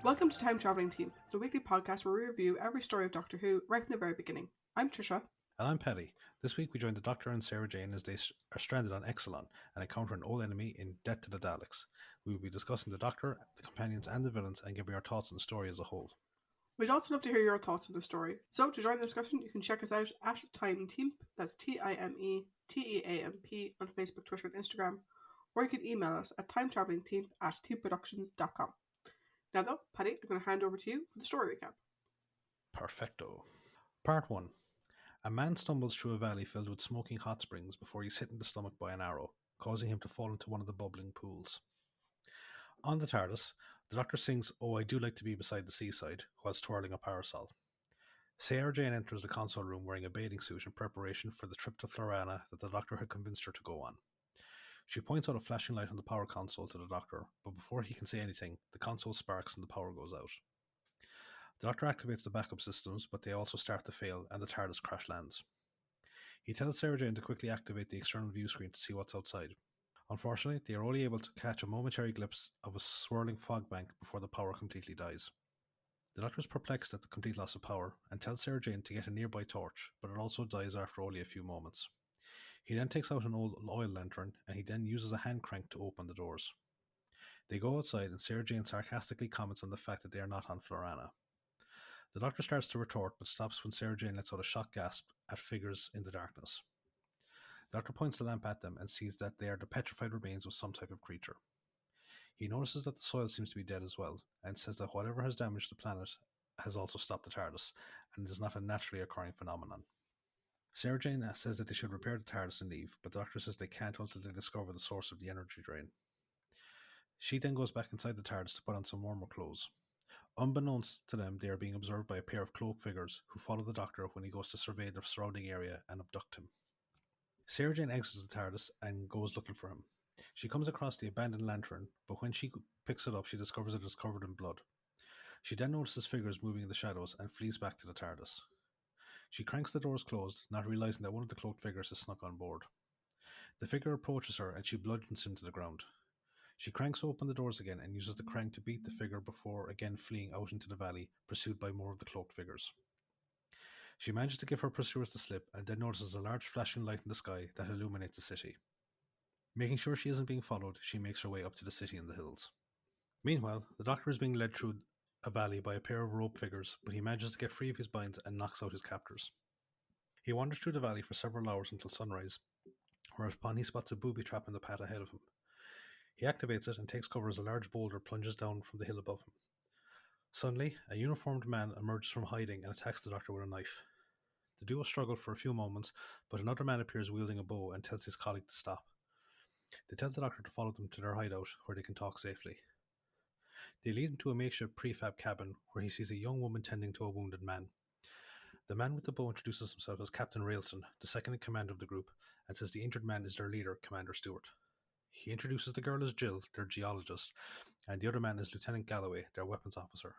Welcome to Time Travelling Team, the weekly podcast where we review every story of Doctor Who right from the very beginning. I'm Tricia. And I'm Paddy. This week we join the Doctor and Sarah Jane as they are stranded on Exelon and encounter an old enemy in Death to the Daleks. We will be discussing the Doctor, the companions and the villains and giving our thoughts on the story as a whole. We'd also love to hear your thoughts on the story. So to join the discussion, you can check us out at Time Team, that's TIMETEAMP on Facebook, Twitter and Instagram, or you can email us at timetravelingteam@teamproductions.com. Now though, Paddy, I'm going to hand over to you for the story recap. Perfecto. Part 1. A man stumbles through a valley filled with smoking hot springs before he's hit in the stomach by an arrow, causing him to fall into one of the bubbling pools. On the TARDIS, the Doctor sings "Oh, I Do Like to Be Beside the Seaside" whilst twirling a parasol. Sarah Jane enters the console room wearing a bathing suit in preparation for the trip to Florana that the Doctor had convinced her to go on. She points out a flashing light on the power console to the Doctor, but before he can say anything, the console sparks and the power goes out. The Doctor activates the backup systems, but they also start to fail and the TARDIS crash lands. He tells Sarah Jane to quickly activate the external view screen to see what's outside. Unfortunately, they are only able to catch a momentary glimpse of a swirling fog bank before the power completely dies. The Doctor is perplexed at the complete loss of power and tells Sarah Jane to get a nearby torch, but it also dies after only a few moments. He then takes out an old oil lantern and he then uses a hand crank to open the doors. They go outside and Sarah Jane sarcastically comments on the fact that they are not on Florana. The Doctor starts to retort but stops when Sarah Jane lets out a shocked gasp at figures in the darkness. The Doctor points the lamp at them and sees that they are the petrified remains of some type of creature. He notices that the soil seems to be dead as well, and says that whatever has damaged the planet has also stopped the TARDIS, and it is not a naturally occurring phenomenon. Sarah Jane says that they should repair the TARDIS and leave, but the Doctor says they can't until they discover the source of the energy drain. She then goes back inside the TARDIS to put on some warmer clothes. Unbeknownst to them, they are being observed by a pair of cloaked figures who follow the Doctor when he goes to survey the surrounding area and abduct him. Sarah Jane exits the TARDIS and goes looking for him. She comes across the abandoned lantern, but when she picks it up, she discovers it is covered in blood. She then notices figures moving in the shadows and flees back to the TARDIS. She cranks the doors closed, not realizing that one of the cloaked figures has snuck on board. The figure approaches her and she bludgeons him to the ground. She cranks open the doors again and uses the crank to beat the figure before again fleeing out into the valley, pursued by more of the cloaked figures. She manages to give her pursuers the slip and then notices a large flashing light in the sky that illuminates the city. Making sure she isn't being followed, she makes her way up to the city in the hills. Meanwhile, the Doctor is being led through a valley by a pair of rope figures, but he manages to get free of his binds and knocks out his captors. He wanders through the valley for several hours until sunrise, whereupon he spots a booby trap in the path ahead of him. He activates it and takes cover as a large boulder plunges down from the hill above him. Suddenly, a uniformed man emerges from hiding and attacks the Doctor with a knife. The duo struggle for a few moments, but another man appears wielding a bow and tells his colleague to stop. They tell the Doctor to follow them to their hideout, where they can talk safely. They lead him to a makeshift prefab cabin, where he sees a young woman tending to a wounded man. The man with the bow introduces himself as Captain Railton, the second in command of the group, and says the injured man is their leader, Commander Stewart. He introduces the girl as Jill, their geologist, and the other man is Lieutenant Galloway, their weapons officer.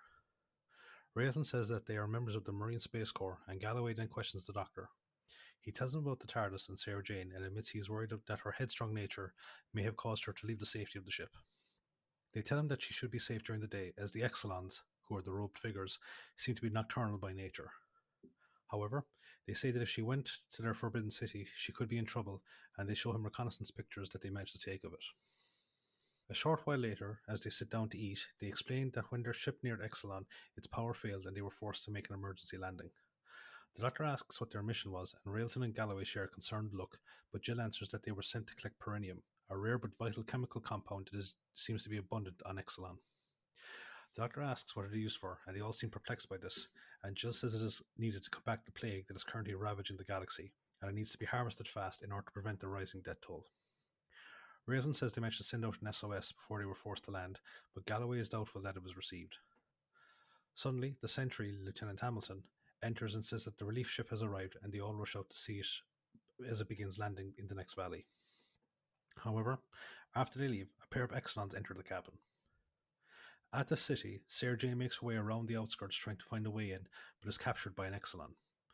Railton says that they are members of the Marine Space Corps, and Galloway then questions the Doctor. He tells him about the TARDIS and Sarah Jane and admits he is worried that her headstrong nature may have caused her to leave the safety of the ship. They tell him that she should be safe during the day, as the Exelons, who are the robed figures, seem to be nocturnal by nature. However, they say that if she went to their forbidden city, she could be in trouble, and they show him reconnaissance pictures that they managed to take of it. A short while later, as they sit down to eat, they explain that when their ship neared Exelon, its power failed and they were forced to make an emergency landing. The Doctor asks what their mission was, and Railton and Galloway share a concerned look, but Jill answers that they were sent to collect perinium, a rare but vital chemical compound that seems to be abundant on Exelon. The Doctor asks what it is used for, and they all seem perplexed by this, and Jill says it is needed to combat the plague that is currently ravaging the galaxy, and it needs to be harvested fast in order to prevent the rising death toll. Railton says they managed to send out an SOS before they were forced to land, but Galloway is doubtful that it was received. Suddenly, the sentry, Lieutenant Hamilton, enters and says that the relief ship has arrived, and they all rush out to see it as it begins landing in the next valley. However, after they leave, a pair of Exelons enter the cabin. At the city, Sarah Jane makes her way around the outskirts trying to find a way in, but is captured by an Exelon.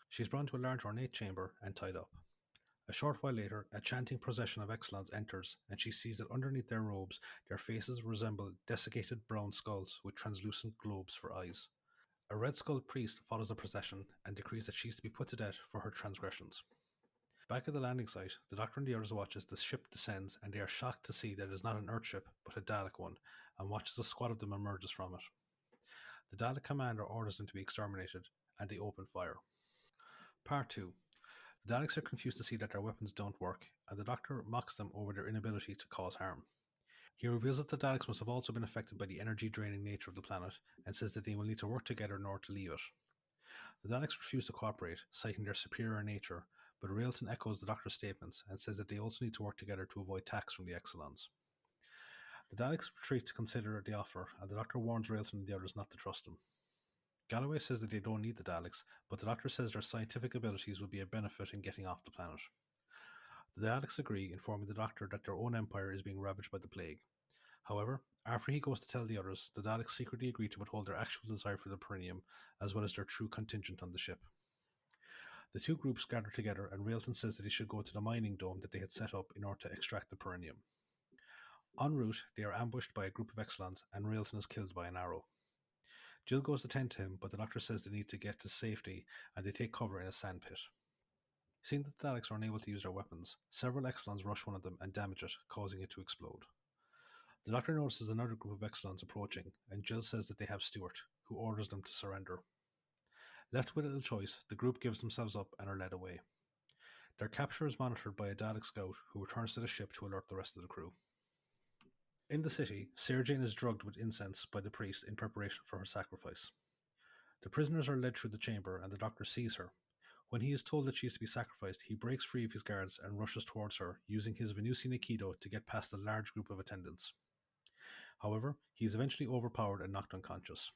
She is brought to a large ornate chamber and tied up. A short while later, a chanting procession of Exelons enters, and she sees that underneath their robes, their faces resemble desiccated brown skulls with translucent globes for eyes. A red skulled priest follows the procession and decrees that she is to be put to death for her transgressions. Back at the landing site, the Doctor and the others watch as the ship descends, and they are shocked to see that it is not an Earthship, but a Dalek one, and watch as a squad of them emerges from it. The Dalek commander orders them to be exterminated, and they open fire. Part 2. The Daleks are confused to see that their weapons don't work, and the Doctor mocks them over their inability to cause harm. He reveals that the Daleks must have also been affected by the energy-draining nature of the planet, and says that they will need to work together in order to leave it. The Daleks refuse to cooperate, citing their superior nature, but Railton echoes the Doctor's statements and says that they also need to work together to avoid attacks from the Exelons. The Daleks retreat to consider the offer, and the Doctor warns Railton and the others not to trust them. Galloway says that they don't need the Daleks, but the Doctor says their scientific abilities will be a benefit in getting off the planet. The Daleks agree, informing the Doctor that their own empire is being ravaged by the plague. However, after he goes to tell the others, the Daleks secretly agree to withhold their actual desire for the Perineum, as well as their true contingent on the ship. The two groups gather together, and Railton says that they should go to the mining dome that they had set up in order to extract the Perineum. En route, they are ambushed by a group of Exelons, and Railton is killed by an arrow. Jill goes to tend to him, but the Doctor says they need to get to safety, and they take cover in a sandpit. Seeing that the Daleks are unable to use their weapons, several Exelons rush one of them and damage it, causing it to explode. The Doctor notices another group of Exelons approaching, and Jill says that they have Stuart, who orders them to surrender. Left with little choice, the group gives themselves up and are led away. Their capture is monitored by a Dalek scout, who returns to the ship to alert the rest of the crew. In the city, Sarah Jane is drugged with incense by the priest in preparation for her sacrifice. The prisoners are led through the chamber, and the Doctor sees her. When he is told that she is to be sacrificed, he breaks free of his guards and rushes towards her, using his Venusian Aikido to get past the large group of attendants. However, he is eventually overpowered and knocked unconscious.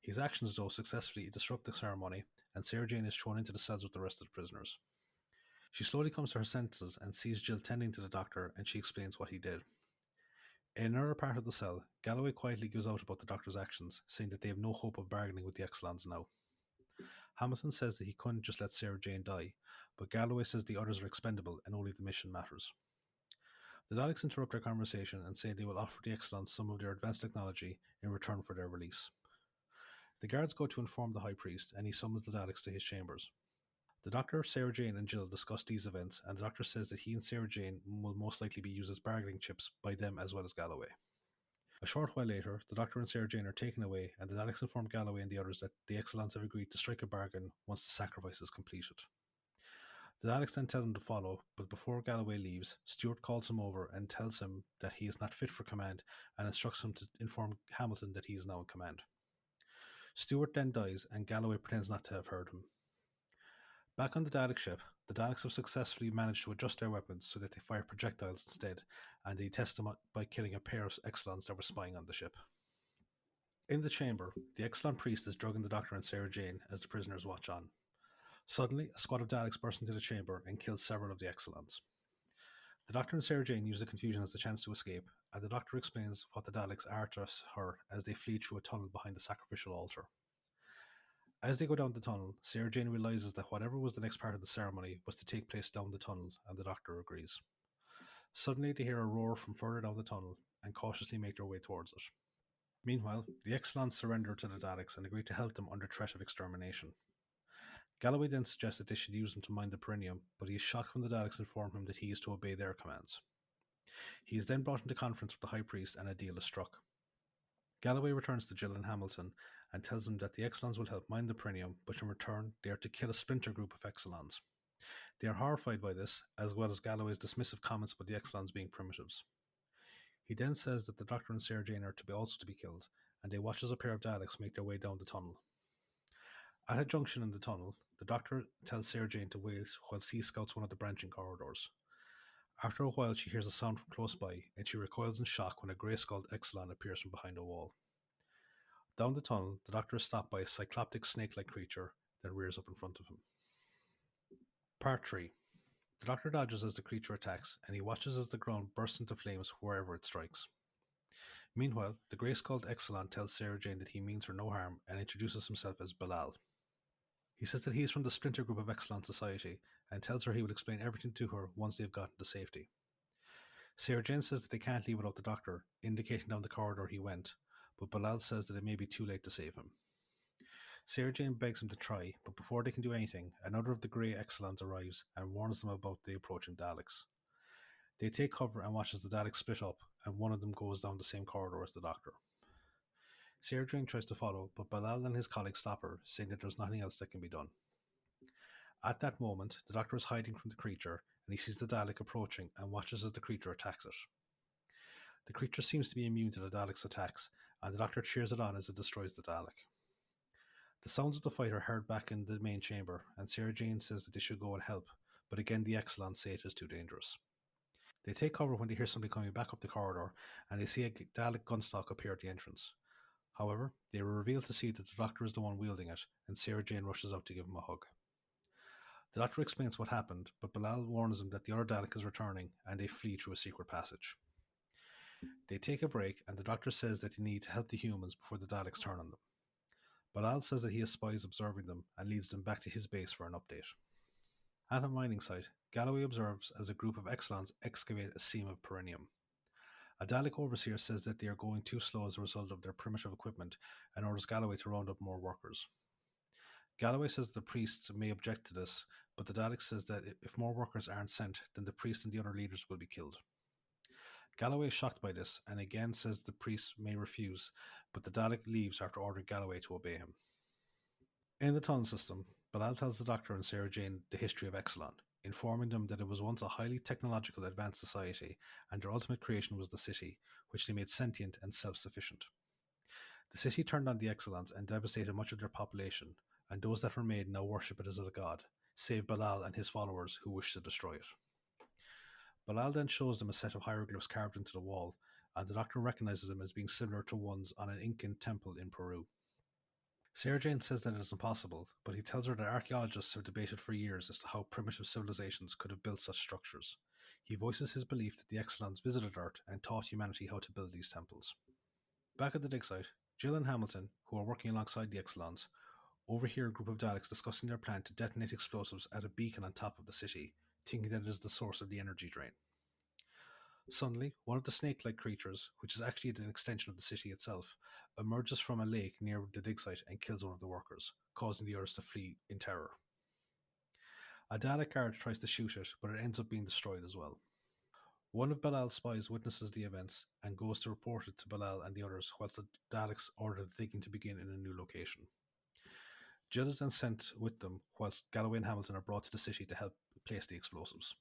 His actions, though, successfully disrupt the ceremony, and Sarah Jane is thrown into the cells with the rest of the prisoners. She slowly comes to her senses and sees Jill tending to the Doctor, and she explains what he did. In another part of the cell, Galloway quietly gives out about the Doctor's actions, saying that they have no hope of bargaining with the Exelons now. Hamilton says that he couldn't just let Sarah Jane die, but Galloway says the others are expendable and only the mission matters. The Daleks interrupt their conversation and say they will offer the Exelons some of their advanced technology in return for their release. The guards go to inform the High Priest, and he summons the Daleks to his chambers. The Doctor, Sarah Jane, and Jill discuss these events, and the Doctor says that he and Sarah Jane will most likely be used as bargaining chips by them as well as Galloway. A short while later, the Doctor and Sarah Jane are taken away, and the Daleks inform Galloway and the others that the Exelons have agreed to strike a bargain once the sacrifice is completed. The Daleks then tell him to follow, but before Galloway leaves, Stuart calls him over and tells him that he is not fit for command, and instructs him to inform Hamilton that he is now in command. Stuart then dies, and Galloway pretends not to have heard him. Back on the Dalek ship, the Daleks have successfully managed to adjust their weapons so that they fire projectiles instead, and they test them by killing a pair of Exelons that were spying on the ship. In the chamber, the Exelon priest is drugging the Doctor and Sarah Jane as the prisoners watch on. Suddenly, a squad of Daleks bursts into the chamber and kills several of the Exelons. The Doctor and Sarah Jane use the confusion as a chance to escape, and the Doctor explains what the Daleks are to her as they flee through a tunnel behind the sacrificial altar. As they go down the tunnel, Sarah Jane realizes that whatever was the next part of the ceremony was to take place down the tunnel, and the Doctor agrees. Suddenly, they hear a roar from further down the tunnel and cautiously make their way towards it. Meanwhile, the Exelons surrender to the Daleks and agree to help them under threat of extermination. Galloway then suggests that they should use them to mine the Perineum, but he is shocked when the Daleks inform him that he is to obey their commands. He is then brought into conference with the High Priest, and a deal is struck. Galloway returns to Jill and Hamilton and tells them that the Exelons will help mine the Perineum, but in return they are to kill a splinter group of Exelons. They are horrified by this, as well as Galloway's dismissive comments about the Exelons being primitives. He then says that the Doctor and Sarah Jane are also to be killed, and they watch as a pair of Daleks make their way down the tunnel. At a junction in the tunnel, the Doctor tells Sarah Jane to wait while he scouts one of the branching corridors. After a while, she hears a sound from close by, and she recoils in shock when a grey-skulled Exelon appears from behind a wall. Down the tunnel, the Doctor is stopped by a cycloptic snake-like creature that rears up in front of him. Part 3. The Doctor dodges as the creature attacks, and he watches as the ground bursts into flames wherever it strikes. Meanwhile, the grey-skulled Exelon tells Sarah Jane that he means her no harm and introduces himself as Bilal. He says that he is from the splinter group of Exelon Society and tells her he will explain everything to her once they've gotten to safety. Sarah Jane says that they can't leave without the doctor, indicating down the corridor he went, but Bilal says that it may be too late to save him. Sarah Jane begs him to try, but before they can do anything, another of the Grey Exelons arrives and warns them about the approaching Daleks. They take cover and watch as the Daleks split up, and one of them goes down the same corridor as the doctor. Sarah Jane tries to follow, but Bilal and his colleagues stop her, saying that there's nothing else that can be done. At that moment, the doctor is hiding from the creature, and he sees the Dalek approaching and watches as the creature attacks it. The creature seems to be immune to the Dalek's attacks, and the doctor cheers it on as it destroys the Dalek. The sounds of the fight are heard back in the main chamber, and Sarah Jane says that they should go and help, but again the Exelons say it is too dangerous. They take cover when they hear somebody coming back up the corridor, and they see a Dalek gunstock appear at the entrance. However, they are revealed to see that the doctor is the one wielding it, and Sarah Jane rushes out to give him a hug. The doctor explains what happened, but Bilal warns them that the other Dalek is returning, and they flee through a secret passage. They take a break, and the doctor says that they need to help the humans before the Daleks turn on them. Bilal says that he has spies observing them and leads them back to his base for an update. At a mining site, Galloway observes as a group of Exelons excavate a seam of perineum. A Dalek overseer says that they are going too slow as a result of their primitive equipment and orders Galloway to round up more workers. Galloway says that the priests may object to this, but the Dalek says that if more workers aren't sent, then the priest and the other leaders will be killed. Galloway is shocked by this and again says the priests may refuse, but the Dalek leaves after ordering Galloway to obey him. In the tunnel system, Bilal tells the Doctor and Sarah Jane the history of Exelon, informing them that it was once a highly technological advanced society and their ultimate creation was the city, which they made sentient and self-sufficient. The city turned on the Exelons and devastated much of their population, and those that remained now worship it as a god, save Bilal and his followers who wish to destroy it. Bilal then shows them a set of hieroglyphs carved into the wall, and the Doctor recognizes them as being similar to ones on an Incan temple in Peru. Sarah Jane says that it is impossible, but he tells her that archaeologists have debated for years as to how primitive civilizations could have built such structures. He voices his belief that the Exelons visited Earth and taught humanity how to build these temples. Back at the dig site, Jill and Hamilton, who are working alongside the Exelons, overhear a group of Daleks discussing their plan to detonate explosives at a beacon on top of the city, thinking that it is the source of the energy drain. Suddenly, one of the snake-like creatures, which is actually an extension of the city itself, emerges from a lake near the dig site and kills one of the workers, causing the others to flee in terror. A Dalek guard tries to shoot it, but it ends up being destroyed as well. One of Bilal's spies witnesses the events and goes to report it to Bilal and the others, whilst the Daleks order the digging to begin in a new location. Jill is then sent with them, whilst Galloway and Hamilton are brought to the city to help place the explosives.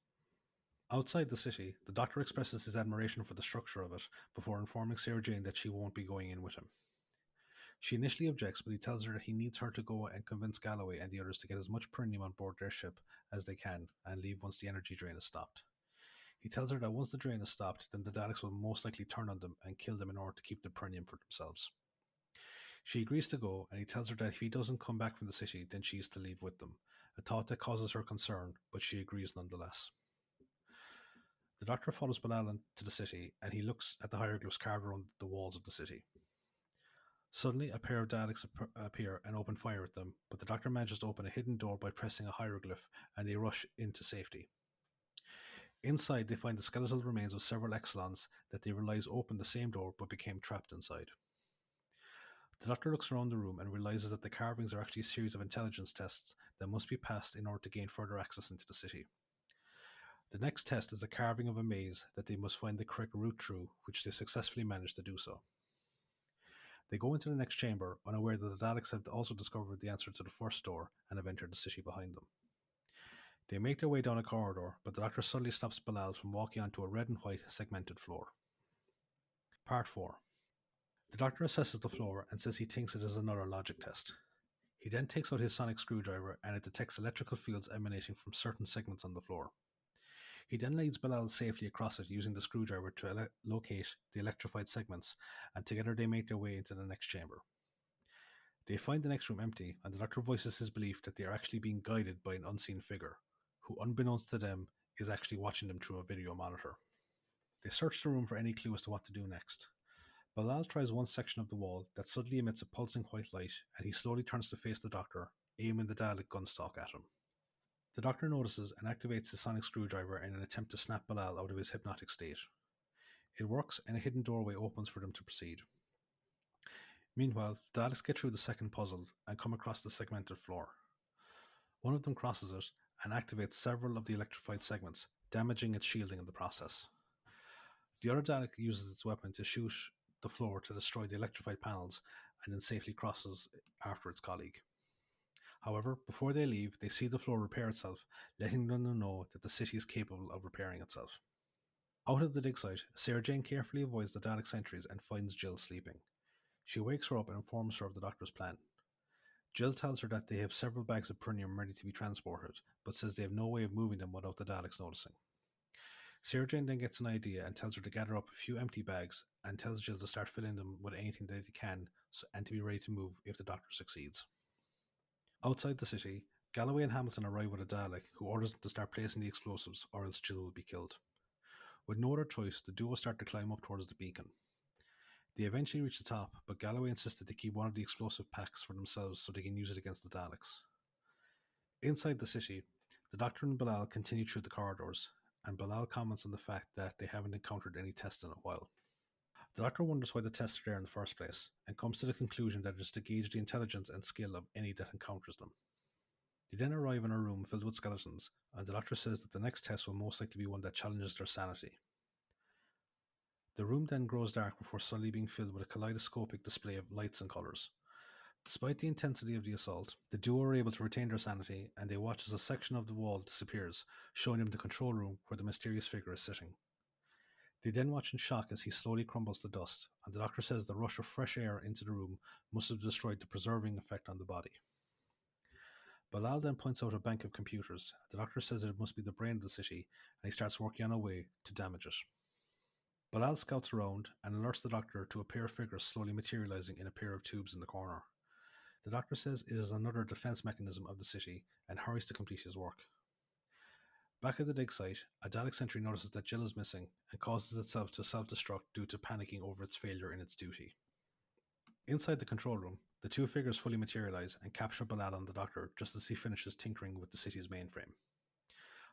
Outside the city, the Doctor expresses his admiration for the structure of it before informing Sarah Jane that she won't be going in with him. She initially objects, but he tells her that he needs her to go and convince Galloway and the others to get as much perineum on board their ship as they can and leave once the energy drain is stopped. He tells her that once the drain is stopped, then the Daleks will most likely turn on them and kill them in order to keep the perineum for themselves. She agrees to go, and he tells her that if he doesn't come back from the city, then she is to leave with them, a thought that causes her concern, but she agrees nonetheless. The Doctor follows Bilal into the city, and he looks at the hieroglyphs carved around the walls of the city. Suddenly, a pair of Daleks appear and open fire at them, but the Doctor manages to open a hidden door by pressing a hieroglyph, and they rush into safety. Inside, they find the skeletal remains of several Exelons that they realize opened the same door but became trapped inside. The Doctor looks around the room and realizes that the carvings are actually a series of intelligence tests that must be passed in order to gain further access into the city. The next test is a carving of a maze that they must find the correct route through, which they successfully manage to do so. They go into the next chamber, unaware that the Daleks have also discovered the answer to the first door and have entered the city behind them. They make their way down a corridor, but the Doctor suddenly stops Bilal from walking onto a red and white segmented floor. Part 4. The Doctor assesses the floor and says he thinks it is another logic test. He then takes out his sonic screwdriver and it detects electrical fields emanating from certain segments on the floor. He then leads Bilal safely across it using the screwdriver to locate the electrified segments, and together they make their way into the next chamber. They find the next room empty, and the Doctor voices his belief that they are actually being guided by an unseen figure, who unbeknownst to them is actually watching them through a video monitor. They search the room for any clue as to what to do next. Bilal tries one section of the wall that suddenly emits a pulsing white light, and he slowly turns to face the Doctor, aiming the Dalek gunstock at him. The Doctor notices and activates his sonic screwdriver in an attempt to snap Bilal out of his hypnotic state. It works, and a hidden doorway opens for them to proceed. Meanwhile, the Daleks get through the second puzzle and come across the segmented floor. One of them crosses it and activates several of the electrified segments, damaging its shielding in the process. The other Dalek uses its weapon to shoot the floor to destroy the electrified panels and then safely crosses after its colleague. However, before they leave, they see the floor repair itself, letting them know that the city is capable of repairing itself. Out of the dig site, Sarah Jane carefully avoids the Dalek sentries and finds Jill sleeping. She wakes her up and informs her of the Doctor's plan. Jill tells her that they have several bags of prunium ready to be transported, but says they have no way of moving them without the Daleks noticing. Sarah Jane then gets an idea and tells her to gather up a few empty bags and tells Jill to start filling them with anything that they can and to be ready to move if the Doctor succeeds. Outside the city, Galloway and Hamilton arrive with a Dalek who orders them to start placing the explosives or else Jill will be killed. With no other choice, the duo start to climb up towards the beacon. They eventually reach the top, but Galloway insists that they keep one of the explosive packs for themselves so they can use it against the Daleks. Inside the city, the Doctor and Bilal continue through the corridors, and Bilal comments on the fact that they haven't encountered any tests in a while. The Doctor wonders why the tests are there in the first place, and comes to the conclusion that it is to gauge the intelligence and skill of any that encounters them. They then arrive in a room filled with skeletons, and the Doctor says that the next test will most likely be one that challenges their sanity. The room then grows dark before suddenly being filled with a kaleidoscopic display of lights and colours. Despite the intensity of the assault, the duo are able to retain their sanity, and they watch as a section of the wall disappears, showing them the control room where the mysterious figure is sitting. They then watch in shock as he slowly crumbles to dust, and the Doctor says the rush of fresh air into the room must have destroyed the preserving effect on the body. Bilal then points out a bank of computers. The Doctor says that it must be the brain of the city, and he starts working on a way to damage it. Bilal scouts around and alerts the Doctor to a pair of figures slowly materializing in a pair of tubes in the corner. The Doctor says it is another defense mechanism of the city and hurries to complete his work. Back at the dig site, a Dalek sentry notices that Jill is missing and causes itself to self-destruct due to panicking over its failure in its duty. Inside the control room, the two figures fully materialize and capture Bilal and the Doctor just as he finishes tinkering with the city's mainframe.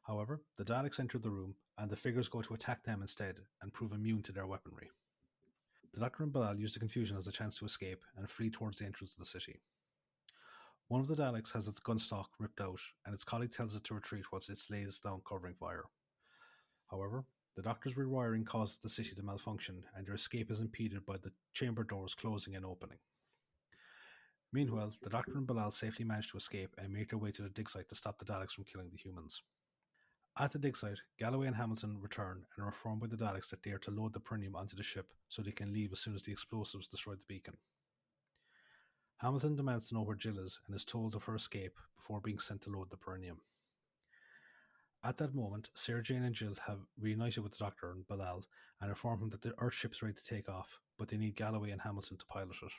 However, the Daleks enter the room and the figures go to attack them instead and prove immune to their weaponry. The Doctor and Bilal use the confusion as a chance to escape and flee towards the entrance of the city. One of the Daleks has its gunstock ripped out, and its colleague tells it to retreat whilst it lays down covering fire. However, the Doctor's rewiring causes the city to malfunction, and their escape is impeded by the chamber doors closing and opening. Meanwhile, the Doctor and Bilal safely manage to escape and make their way to the dig site to stop the Daleks from killing the humans. At the dig site, Galloway and Hamilton return and are informed by the Daleks that they are to load the prunium onto the ship so they can leave as soon as the explosives destroy the beacon. Hamilton demands to know where Jill is told of her escape before being sent to load the prunium. At that moment, Sarah Jane and Jill have reunited with the Doctor and Bilal and inform him that the Earthship is ready to take off, but they need Galloway and Hamilton to pilot it.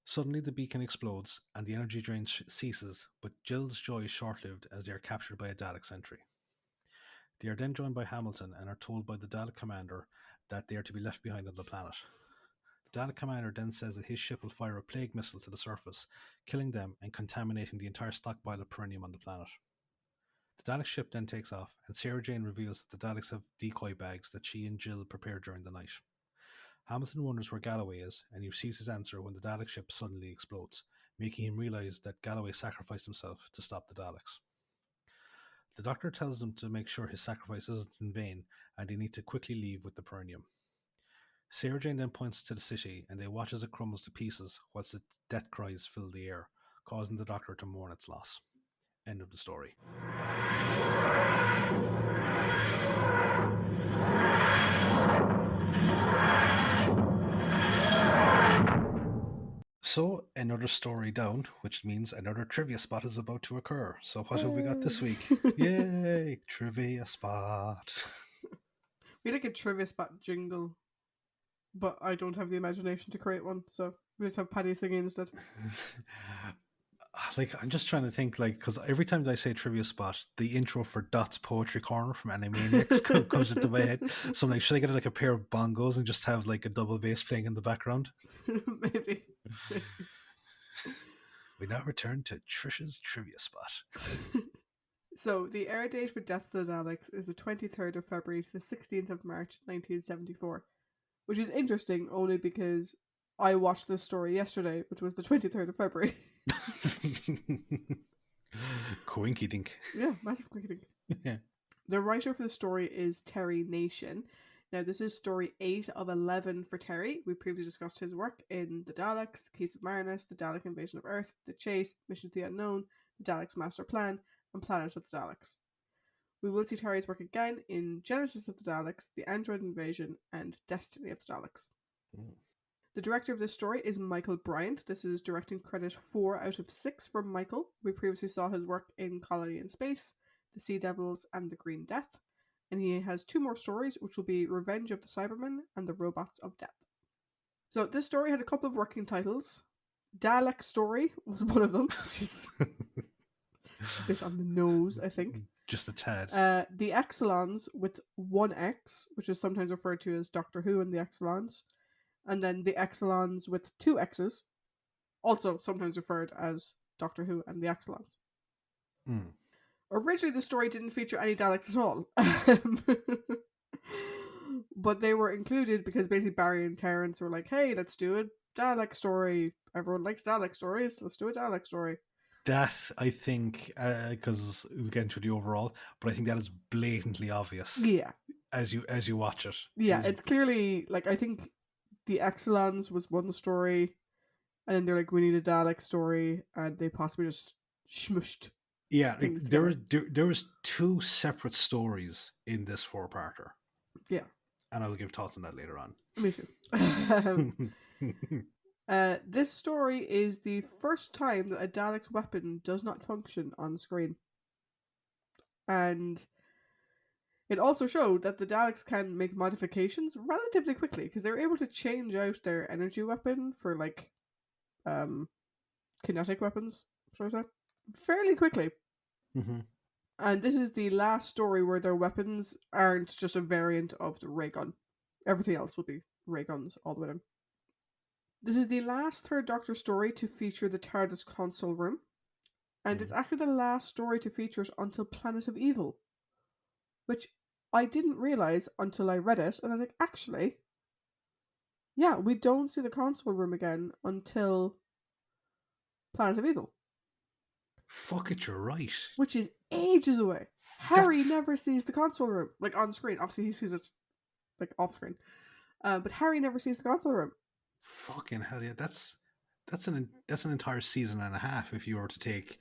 Suddenly the beacon explodes and the energy drain ceases, but Jill's joy is short-lived as they are captured by a Dalek sentry. They are then joined by Hamilton and are told by the Dalek commander that they are to be left behind on the planet. The Dalek commander then says that his ship will fire a plague missile to the surface, killing them and contaminating the entire stockpile of prunium on the planet. The Dalek ship then takes off, and Sarah Jane reveals that the Daleks have decoy bags that she and Jill prepared during the night. Hamilton wonders where Galloway is, and he receives his answer when the Dalek ship suddenly explodes, making him realise that Galloway sacrificed himself to stop the Daleks. The Doctor tells him to make sure his sacrifice isn't in vain, and they need to quickly leave with the prunium. Sarah Jane then points to the city, and they watch as it crumbles to pieces whilst its death cries fill the air, causing the Doctor to mourn its loss. End of the story. So, another story down, which means another trivia spot is about to occur. So, what have we got this week? Yay! Trivia spot. We like a trivia spot jingle, but I don't have the imagination to create one, so we just have Paddy singing instead. I'm just trying to think, because every time I say trivia spot, the intro for Dot's Poetry Corner from Animaniacs comes into my head. So I'm like, should I get a pair of bongos and just have a double bass playing in the background? Maybe. We now return to Tricia's trivia spot. So, the air date for Death of the Daleks is the 23rd of February to the 16th of March 1974, which is interesting only because I watched this story yesterday, which was the 23rd of February. Coinky dink. Yeah, massive coinky dink. Yeah. The writer for the story is Terry Nation. Now, this is story 8 of 11 for Terry. We previously discussed his work in The Daleks, The Case of Barrenness, The Dalek Invasion of Earth, The Chase, Mission to the Unknown, The Daleks Master Plan, and Planet of the Daleks. We will see Terry's work again in Genesis of the Daleks, The Android Invasion, and Destiny of the Daleks. Mm. The director of this story is Michael Bryant. This is directing credit 4 out of 6 for Michael. We previously saw his work in Colony in Space, The Sea Devils, and The Green Death. And he has 2 more stories, which will be Revenge of the Cybermen and The Robots of Death. So this story had a couple of working titles. Dalek Story was one of them, which is a bit on the nose, I think. Just a tad. The Exelons with 1 X, which is sometimes referred to as Doctor Who and the Exelons. And then the Exelons with 2 X's, also sometimes referred as Doctor Who and the Exelons. Mm. Originally, the story didn't feature any Daleks at all. But they were included because basically Barry and Terence were like, hey, let's do a Dalek story. Everyone likes Dalek stories. Let's do a Dalek story. That, I think, because we'll get into the overall, but I think that is blatantly obvious. Yeah. As you watch it. Yeah, it's clearly, like, I think the Exelons was one story, and then they're like, we need a Dalek story, and they possibly just smushed. Yeah, like, there was 2 separate stories in this 4-parter. Yeah. And I will give thoughts on that later on. Me too. This story is the first time that a Dalek's weapon does not function on screen. And it also showed that the Daleks can make modifications relatively quickly, because they were able to change out their energy weapon for, like, kinetic weapons, shall I say, fairly quickly. Mm-hmm. And this is the last story where their weapons aren't just a variant of the ray gun. Everything else will be ray guns all the way down. This is the last Third Doctor story to feature the TARDIS console room. And it's actually the last story to feature it until Planet of Evil. Which I didn't realise until I read it. And I was like, actually, yeah, we don't see the console room again until Planet of Evil. Fuck it, you're right. Which is ages away. Harry never sees the console room, like, on screen. Obviously, he sees it, like, off screen. But Harry never sees the console room. Fucking hell, yeah. That's an entire season and a half if you were to take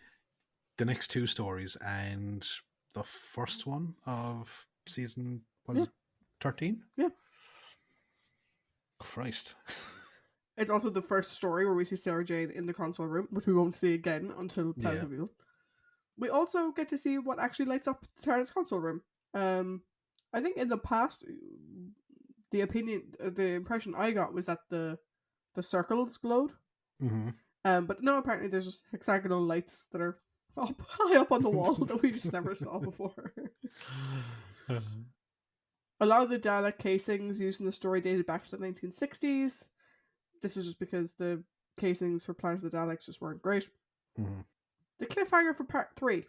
the next 2 stories and the first one of season, what is it, 13? Yeah. Christ. It's also the first story where we see Sarah Jane in the console room, which we won't see again until Planet of Evil. We also get to see what actually lights up the TARDIS console room. I think in the past, the impression I got was that the circles glowed. Mm-hmm. But no, apparently there's just hexagonal lights that are high up on the wall that we just never saw before. A lot of the Dalek casings used in the story dated back to the 1960s. This was just because the casings for Planet of the Daleks just weren't great. Mm-hmm. The cliffhanger for part 3.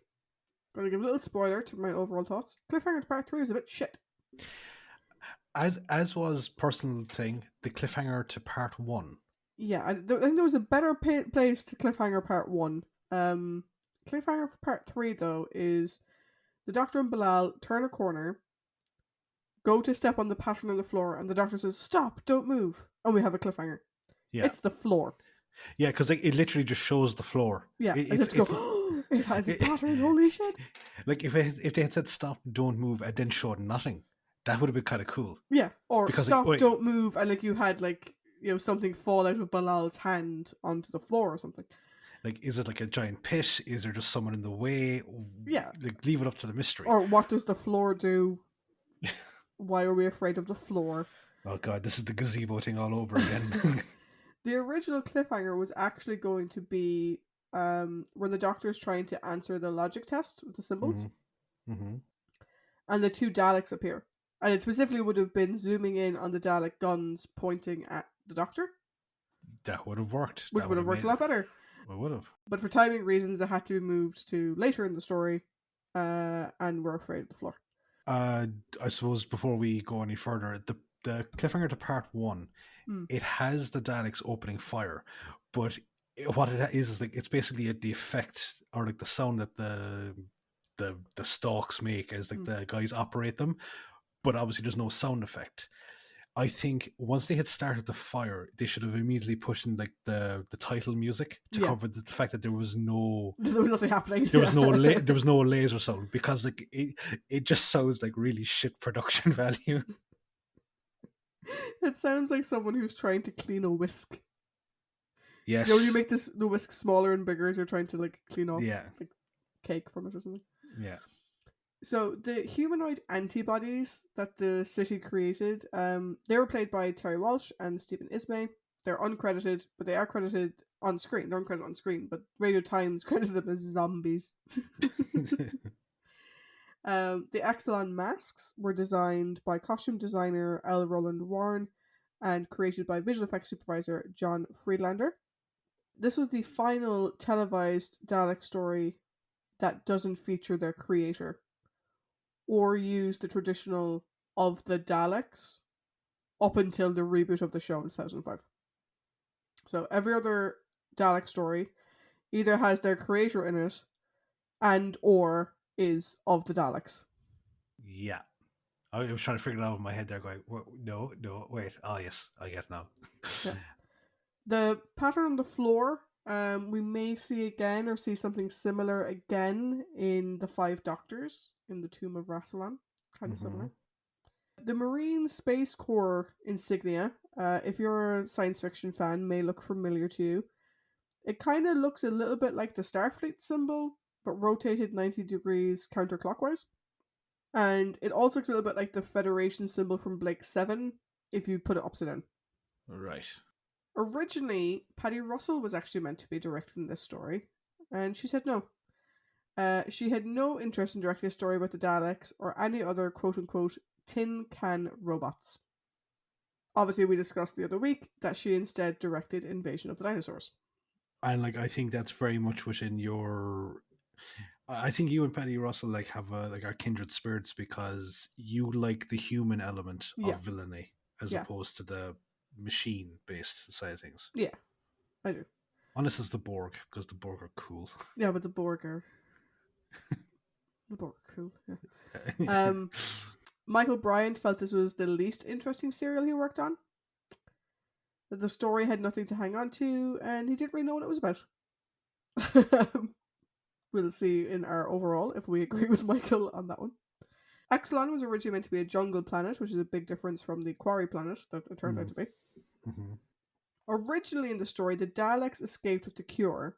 Going to give a little spoiler to my overall thoughts. Cliffhanger to part 3 is a bit shit. As was personal thing, the cliffhanger to part 1. Yeah, I think there was a better place to cliffhanger part 1. Cliffhanger for part 3, though, is the Doctor and Bilal turn a corner, go to step on the pattern on the floor, and the Doctor says, "Stop, don't move." And we have a cliffhanger. Yeah. It's the floor. Yeah, because it literally just shows the floor. Yeah, it has a pattern, holy shit. Like, if they had said, "Stop, don't move," and then showed nothing, that would have been kind of cool. Yeah, or because, "Stop, don't move," and like you had, like, you know, something fall out of Bilal's hand onto the floor or something. Like, is it like a giant pit? Is there just someone in the way? Yeah. Like, leave it up to the mystery. Or what does the floor do? Why are we afraid of the floor? Oh god, this is the gazebo thing all over again. The original cliffhanger was actually going to be where the Doctor is trying to answer the logic test with the symbols. Mm-hmm. Mm-hmm. And the 2 Daleks appear. And it specifically would have been zooming in on the Dalek guns pointing at the Doctor. That would have worked. Which would have worked a lot better. I would have. But for timing reasons, it had to be moved to later in the story, and we're afraid of the floor. I suppose before we go any further, the cliffhanger to part 1, it has the Daleks opening fire, but what it is like it's basically the effect or like the sound that the stalks make as like the guys operate them, but obviously there's no sound effect. I think once they had started the fire, they should have immediately put in like the title music to cover the fact that there was nothing happening. There was there was no laser sound, because like it just sounds like really shit production value. It sounds like someone who's trying to clean a whisk. Yes. You know, you make the whisk smaller and bigger as you're trying to like clean off like cake from it or something. Yeah. So the humanoid antibodies that the city created, they were played by Terry Walsh and Stephen Ismay. They're uncredited, but they are credited on screen. They're uncredited on screen, but Radio Times credited them as zombies. The Exelon masks were designed by costume designer L. Roland Warren and created by visual effects supervisor John Friedlander. This was the final televised Dalek story that doesn't feature their creator or use the traditional of the Daleks up until the reboot of the show in 2005. So every other Dalek story either has their creator in it and or is of the Daleks. Yeah. I was trying to figure it out in my head there going, no, wait. Oh, yes, I get it now. Yeah. The pattern on the floor, we may see again or see something similar again in the Five Doctors in the Tomb of Rassilon. Kind of similar. The Marine Space Corps insignia, if you're a science fiction fan, may look familiar to you. It kind of looks a little bit like the Starfleet symbol, but rotated 90 degrees counterclockwise. And it also looks a little bit like the Federation symbol from Blake 7 if you put it upside down. Right. Originally, Paddy Russell was actually meant to be directing this story, and she said no. She had no interest in directing a story about the Daleks or any other quote-unquote tin can robots. Obviously, we discussed the other week that she instead directed Invasion of the Dinosaurs. And like I think that's very much within your. I think you and Paddy Russell like have like our kindred spirits, because you like the human element of villainy as opposed to the machine-based side of things. Yeah, I do. Unless it's the Borg, because the Borg are cool. Yeah, but the Borg are cool. Yeah. Michael Bryant felt this was the least interesting serial he worked on. That the story had nothing to hang on to, and he didn't really know what it was about. We'll see in our overall if we agree with Michael on that one. Exelon was originally meant to be a jungle planet, which is a big difference from the quarry planet that it turned out to be. Originally in the story, the Daleks escaped with the cure,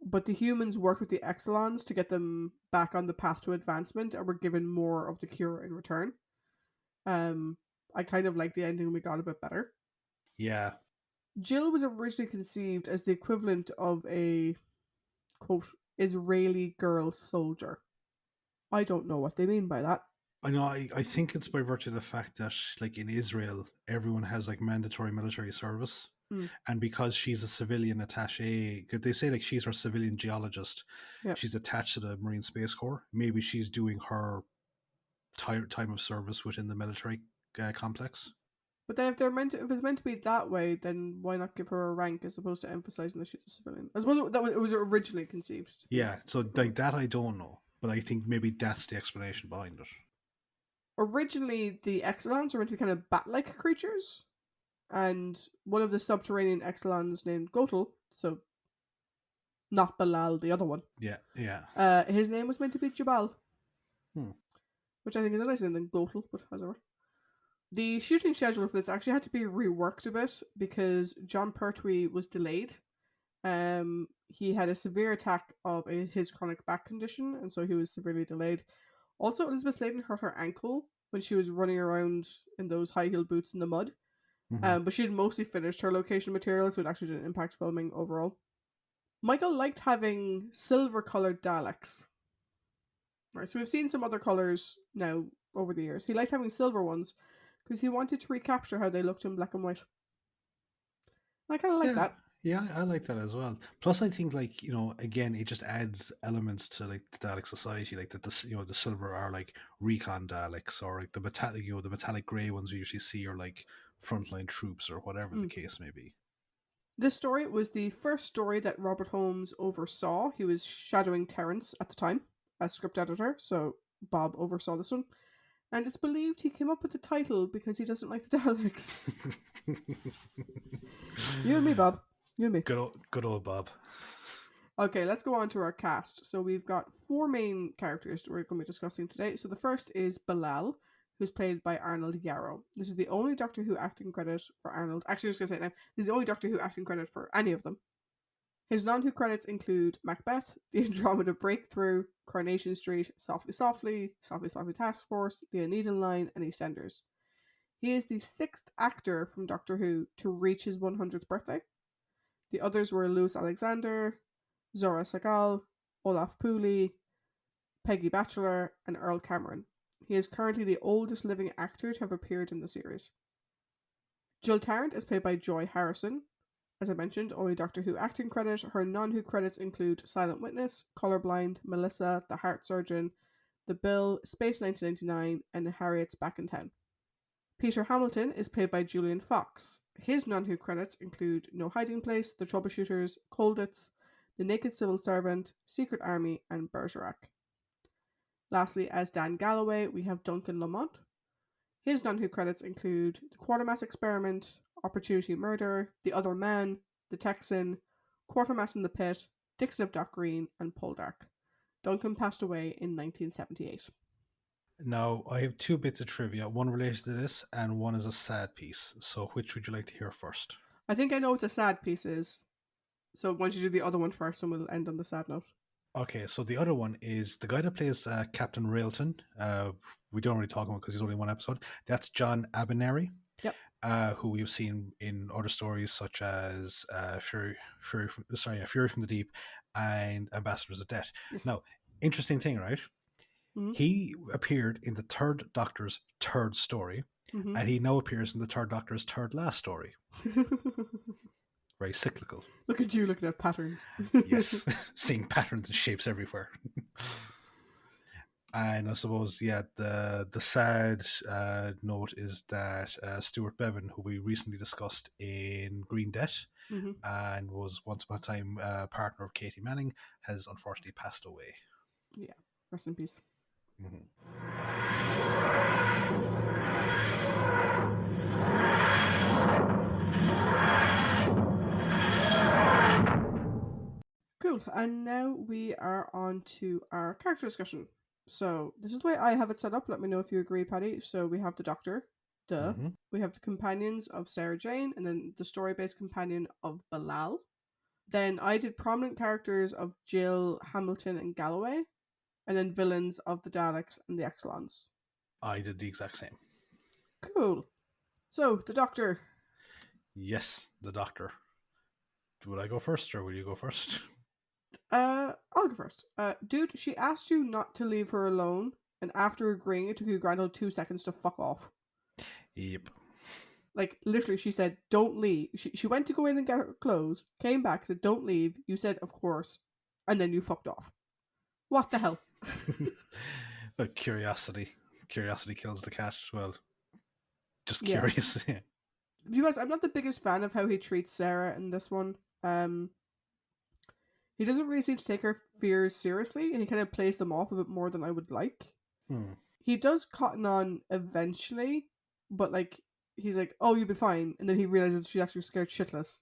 but the humans worked with the Exelons to get them back on the path to advancement and were given more of the cure in return. I kind of like the ending we got a bit better. Yeah. Jill was originally conceived as the equivalent of a, quote, Israeli girl soldier. I don't know what they mean by that. I know. I think it's by virtue of the fact that, like, in Israel, everyone has like mandatory military service, and because she's a civilian attaché, they say like she's our civilian geologist. Yep. She's attached to the Marine Space Corps. Maybe she's doing her time of service within the military complex. But then if it's meant to be that way, then why not give her a rank as opposed to emphasizing that she's a civilian? I suppose it was originally conceived. Yeah, so like that I don't know, but I think maybe that's the explanation behind it. Originally, the Exelons were meant to be kind of bat-like creatures, and one of the subterranean Exelons named Gotel, so not Bilal, the other one. Yeah. His name was meant to be Jabal, which I think is a nicer name than Gotel, but as ever. The shooting schedule for this actually had to be reworked a bit because John Pertwee was delayed. He had a severe attack of his chronic back condition, and so he was severely delayed. Also, Elizabeth Sladen hurt her ankle when she was running around in those high-heeled boots in the mud. But she had mostly finished her location material, so it actually didn't impact filming overall. Michael liked having silver-coloured Daleks. Right, so we've seen some other colours now over the years. He liked having silver ones because he wanted to recapture how they looked in black and white. I kind of like that. Yeah, I like that as well. Plus, I think like again, it just adds elements to like the Dalek society, like that. The silver are like recon Daleks, or like the metallic, the metallic gray ones we usually see are like frontline troops or whatever the Mm. case may be. This story was the first story that Robert Holmes oversaw. He was shadowing Terence at the time as script editor, so Bob oversaw this one. And it's believed he came up with the title because he doesn't like the Daleks. You and me, Bob. You and me. Good old Bob. Okay, let's go on to our cast. So we've got four main characters we're going to be discussing today. So the first is Bilal, who's played by Arnold Yarrow. This is the only Doctor Who acting credit for Arnold. Actually, I was going to say it now. This is the only Doctor Who acting credit for any of them. His non-Who credits include Macbeth, The Andromeda Breakthrough, Coronation Street, Softly Softly, Softly Softly Task Force, The Oneida Line, and EastEnders. He is the sixth actor from Doctor Who to reach his 100th birthday. The others were Louis Alexander, Zora Sagal, Olaf Pooley, Peggy Batchelor, and Earl Cameron. He is currently the oldest living actor to have appeared in the series. Jill Tarrant is played by Joy Harrison. As I mentioned, only Doctor Who acting credit. Her non-Who credits include Silent Witness, Colorblind, Melissa, The Heart Surgeon, The Bill, Space 1999, and Harriet's Back in Town. Peter Hamilton is played by Julian Fox. His non-Who credits include No Hiding Place, The Troubleshooters, Colditz, The Naked Civil Servant, Secret Army, and Bergerac. Lastly, as Dan Galloway, we have Duncan Lamont. His non-Who credits include The Quatermass Experiment, Opportunity Murder, The Other Man, The Texan, Quatermass in the Pit, Dixon of Dock Green, and Poldark. Duncan passed away in 1978. Now, I have two bits of trivia, one related to this and one is a sad piece. So, which would you like to hear first? I think I know what the sad piece is, so why don't you do the other one first and we'll end on the sad note. Okay, so the other one is the guy that plays Captain Railton. We don't really talk about because he's only one episode. That's John Abineri, Yep. who we've seen in other stories such as Fury from the Deep and Ambassadors of Death. Yes. Now, interesting thing, right? Mm-hmm. He appeared in the Third Doctor's third story, Mm-hmm. and he now appears in the Third Doctor's third last story. Very cyclical. Look at you looking at patterns. Yes, seeing patterns and shapes everywhere. And I suppose, yeah, the sad note is that Stuart Bevan, who we recently discussed in Green Debt, Mm-hmm. and was once upon a time partner of Katie Manning, has unfortunately passed away. Yeah, rest in peace. Mm-hmm. Cool, and now we are on to our character discussion. So this is the way I have it set up. Let me know if you agree, Paddy. So we have the Doctor, duh. Mm-hmm. We have the companions of Sarah Jane, and then the story-based companion of Bilal. Then I did prominent characters of Jill, Hamilton, and Galloway, and then villains of the Daleks and the Exelons. I did the exact same. Cool. So the Doctor. Yes, the Doctor. Would I go first, or will you go first? I'll go first. Dude, she asked you not to leave her alone, and after agreeing, it took you a grand old 2 seconds to fuck off. Yep. Like, literally, she said, don't leave. She went to go in and get her clothes, came back, said, don't leave. You said, of course. And then you fucked off. What the hell? But curiosity. Curiosity kills the cat. Well, just Yeah. curious. Because I'm not the biggest fan of how he treats Sarah in this one. He doesn't really seem to take her fears seriously, and he kind of plays them off a bit more than I would like. He does cotton on eventually, but like he's like, "Oh, you'll be fine," and then he realizes she's actually scared shitless,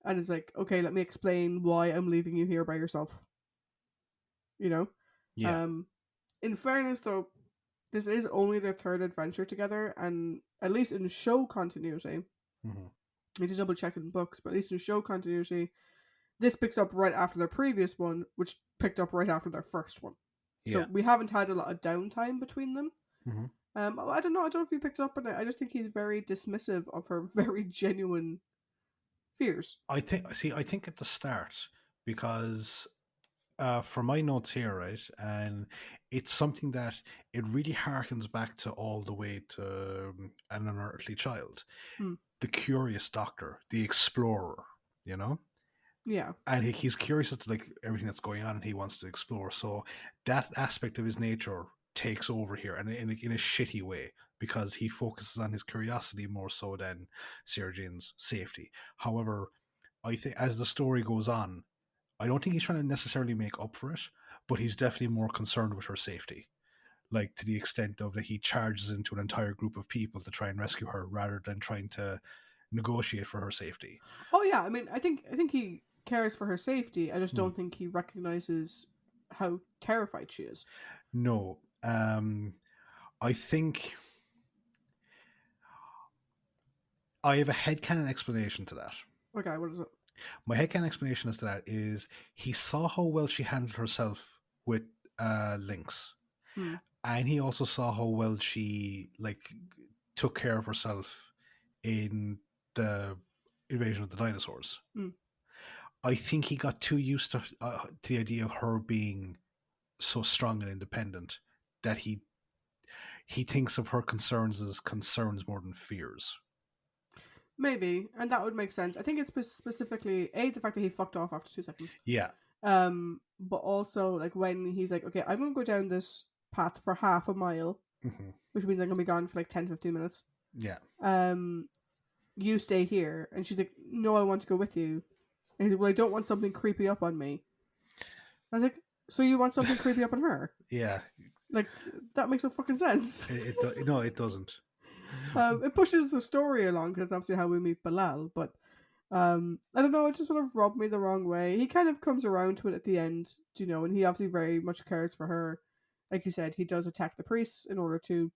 and is like, "Okay, let me explain why I'm leaving you here by yourself." You know. Yeah. In fairness, though, this is only their third adventure together, and at least in show continuity, Mm-hmm. I need to double check in books, but at least in show continuity, this picks up right after their previous one, which picked up right after their first one. So Yeah. we haven't had a lot of downtime between them. Mm-hmm. I don't know. I don't know if you picked it up on it. I just think he's very dismissive of her very genuine fears. I think at the start, because for my notes here, right, and it's something that it really harkens back to all the way to An Unearthly Child, Hmm. the curious doctor, the explorer. you know. Yeah. And he's curious as to like everything that's going on, and he wants to explore. So that aspect of his nature takes over here, and in a shitty way, because he focuses on his curiosity more so than Sarah Jane's safety. However, I think as the story goes on, I don't think he's trying to necessarily make up for it, but he's definitely more concerned with her safety. Like to the extent of that he charges into an entire group of people to try and rescue her rather than trying to negotiate for her safety. Oh yeah, I mean, I think he cares for her safety. I just Hmm. don't think he recognizes how terrified she is. No. I think I have a headcanon explanation to that. Okay, what is it? My headcanon explanation as to that is he saw how well she handled herself with Lynx. Hmm. And he also saw how well she like took care of herself in the invasion of the dinosaurs. Hmm. I think he got too used to the idea of her being so strong and independent that he thinks of her concerns as concerns more than fears. Maybe, and that would make sense. I think it's specifically the fact that he fucked off after 2 seconds. Yeah. But also like when he's like, okay, I'm gonna go down this path for half a mile, Hmm. which means I'm gonna be gone for like 10-15 minutes. Yeah. Um, you stay here, and she's like, no, I want to go with you. And he's like, well, I don't want something creepy up on me. I was like, so you want something creepy up on her? Yeah. Like that makes no fucking sense. No, it doesn't. It pushes the story along because obviously how we meet Bilal, but I don't know, it just sort of rubbed me the wrong way. He kind of comes around to it at the end, and he obviously very much cares for her. Like you said, he does attack the priests in order to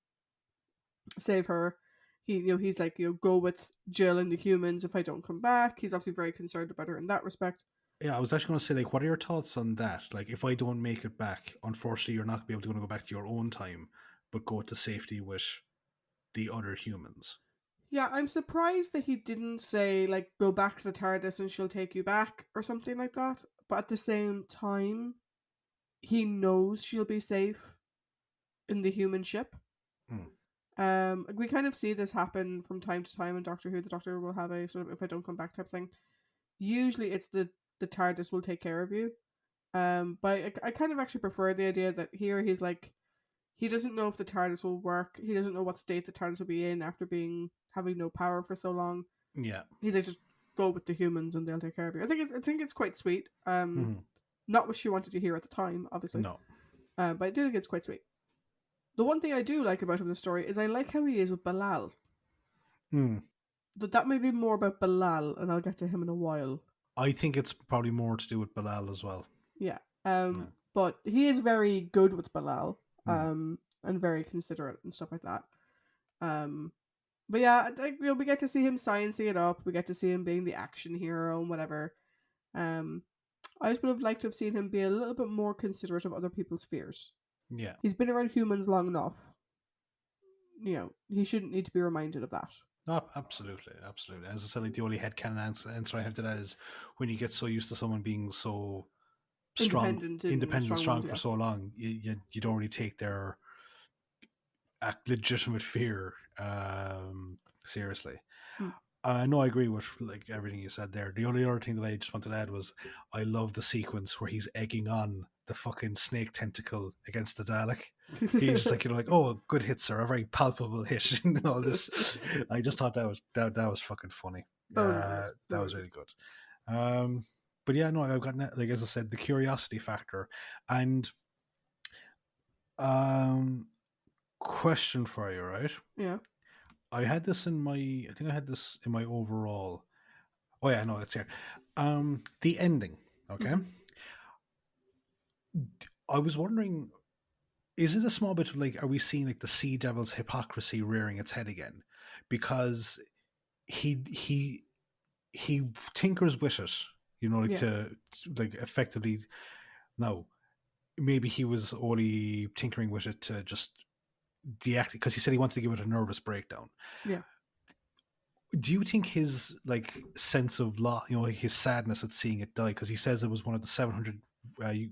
save her. He's like, go with Jill and the humans if I don't come back. He's obviously very concerned about her in that respect. Yeah, I was actually going to say, like, what are your thoughts on that? Like, if I don't make it back, unfortunately, you're not going to be able to go back to your own time, but go to safety with the other humans. Yeah, I'm surprised that he didn't say like go back to the TARDIS and she'll take you back or something like that. But at the same time, he knows she'll be safe in the human ship. Hmm. We kind of see this happen from time to time in Doctor Who. The Doctor will have a sort of "if I don't come back" type thing. Usually, it's the TARDIS will take care of you. But I kind of actually prefer the idea that here he's like he doesn't know if the TARDIS will work. He doesn't know what state the TARDIS will be in after having no power for so long. Yeah. He's like, just go with the humans and they'll take care of you. I think it's quite sweet. Hmm. Not what she wanted to hear at the time, obviously. No. But I do think it's quite sweet. The one thing I do like about him in the story is I like how he is with Bilal. Hmm. But that may be more about Bilal, and I'll get to him in a while. I think it's probably more to do with Bilal as well. Yeah. Yeah. But he is very good with Bilal. Hmm. And very considerate and stuff like that. But yeah, we get to see him sciencing it up. We get to see him being the action hero and whatever. I just would have liked to have seen him be a little bit more considerate of other people's fears. Yeah. He's been around humans long enough. He shouldn't need to be reminded of that. No, absolutely, absolutely. As I said, like the only headcanon answer I have to that is when you get so used to someone being so strong, Independent and independent, and strong strong-willed, for yeah. so long, you don't really take their legitimate fear seriously. Hmm. No, I agree with like everything you said there. The only other thing that I just wanted to add was I love the sequence where he's egging on the fucking snake tentacle against the Dalek. He's just like, like, oh, good hit, sir, a very palpable hit, and all this. I just thought that was fucking funny. Oh, they're great. That was really good. But yeah, no, I've got like as I said, the curiosity factor, and question for you, right? Yeah. I had this in my. I think I had this in my overall. Oh yeah, no, it's here. The ending. Okay. Mm-hmm. I was wondering, is it a small bit of like, are we seeing like the Sea Devil's hypocrisy rearing its head again? Because he tinkers with it, like Yeah. to like effectively. No, maybe he was only tinkering with it to just deactivate because he said he wanted to give it a nervous breakdown. Yeah. Do you think his like sense of his sadness at seeing it die, because he says it was one of the 700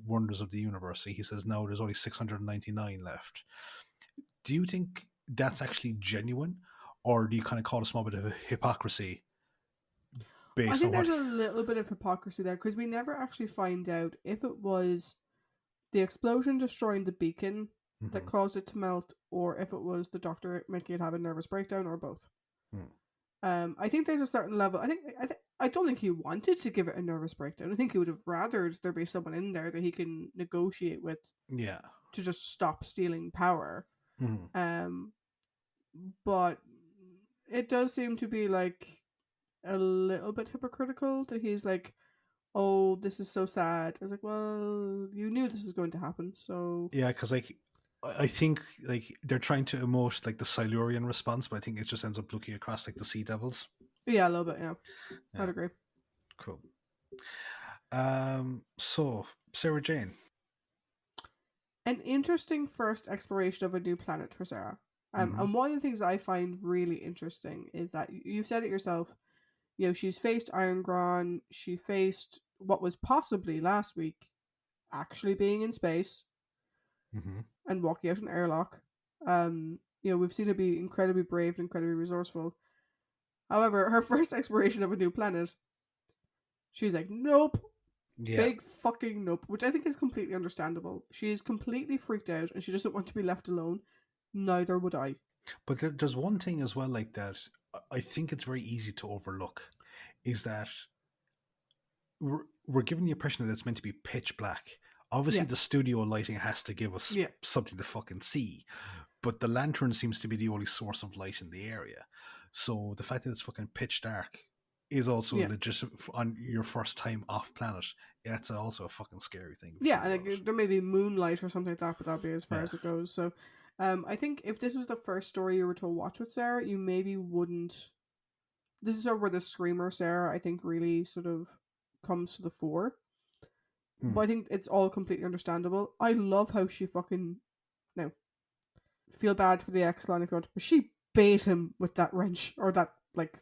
wonders of the universe, he says now there's only 699 left, do you think that's actually genuine, or do you kind of call it a small bit of hypocrisy? I based think on what. there's a little bit of hypocrisy there because we never actually find out if it was the explosion destroying the beacon that Mhm. caused it to melt, or if it was the Doctor making it have a nervous breakdown, or both. Mm. I think there's a certain level. I don't think he wanted to give it a nervous breakdown. I think he would have rathered there be someone in there that he can negotiate with Yeah. to just stop stealing power. Mhm. Um, but it does seem to be like a little bit hypocritical that he's like, "Oh, this is so sad." I was like, "Well, you knew this was going to happen, so Yeah, because like I think like they're trying to emote like the Silurian response, but I think it just ends up looking across like the Sea Devils. yeah, a little bit. Yeah, I'd Yeah, agree." cool. So Sarah Jane. An interesting first exploration of a new planet for Sarah. Mm-hmm. And one of the things I find really interesting is that you said it yourself. You know, she's faced Iron Gron. She faced what was possibly last week actually being in space Mm-hmm. and walking out an airlock. You know, we've seen her be incredibly brave and incredibly resourceful. However, her first exploration of a new planet, she's like, nope, Yeah, big fucking nope, which I think is completely understandable. She is completely freaked out and she doesn't want to be left alone. Neither would I. but there's one thing as well like that. I think it's very easy to overlook is that we're given the impression that it's meant to be pitch black. Obviously, Yeah, the studio lighting has to give us yeah, something to fucking see, but the lantern seems to be the only source of light in the area. So the fact that it's fucking pitch dark is also yeah. legit on your first time off planet. That's also a fucking scary thing to Yeah, think and about. like, there may be moonlight or something like that, but that'd be as far Yeah. as it goes. So, I think if this was the first story you were to watch with Sarah, you maybe wouldn't. This is sort of where the screamer Sarah, I think, really sort of comes to the fore. But Mm. I think it's all completely understandable. I love how she fucking now feel bad for the X-Line if you want, but she bait him with that wrench or that like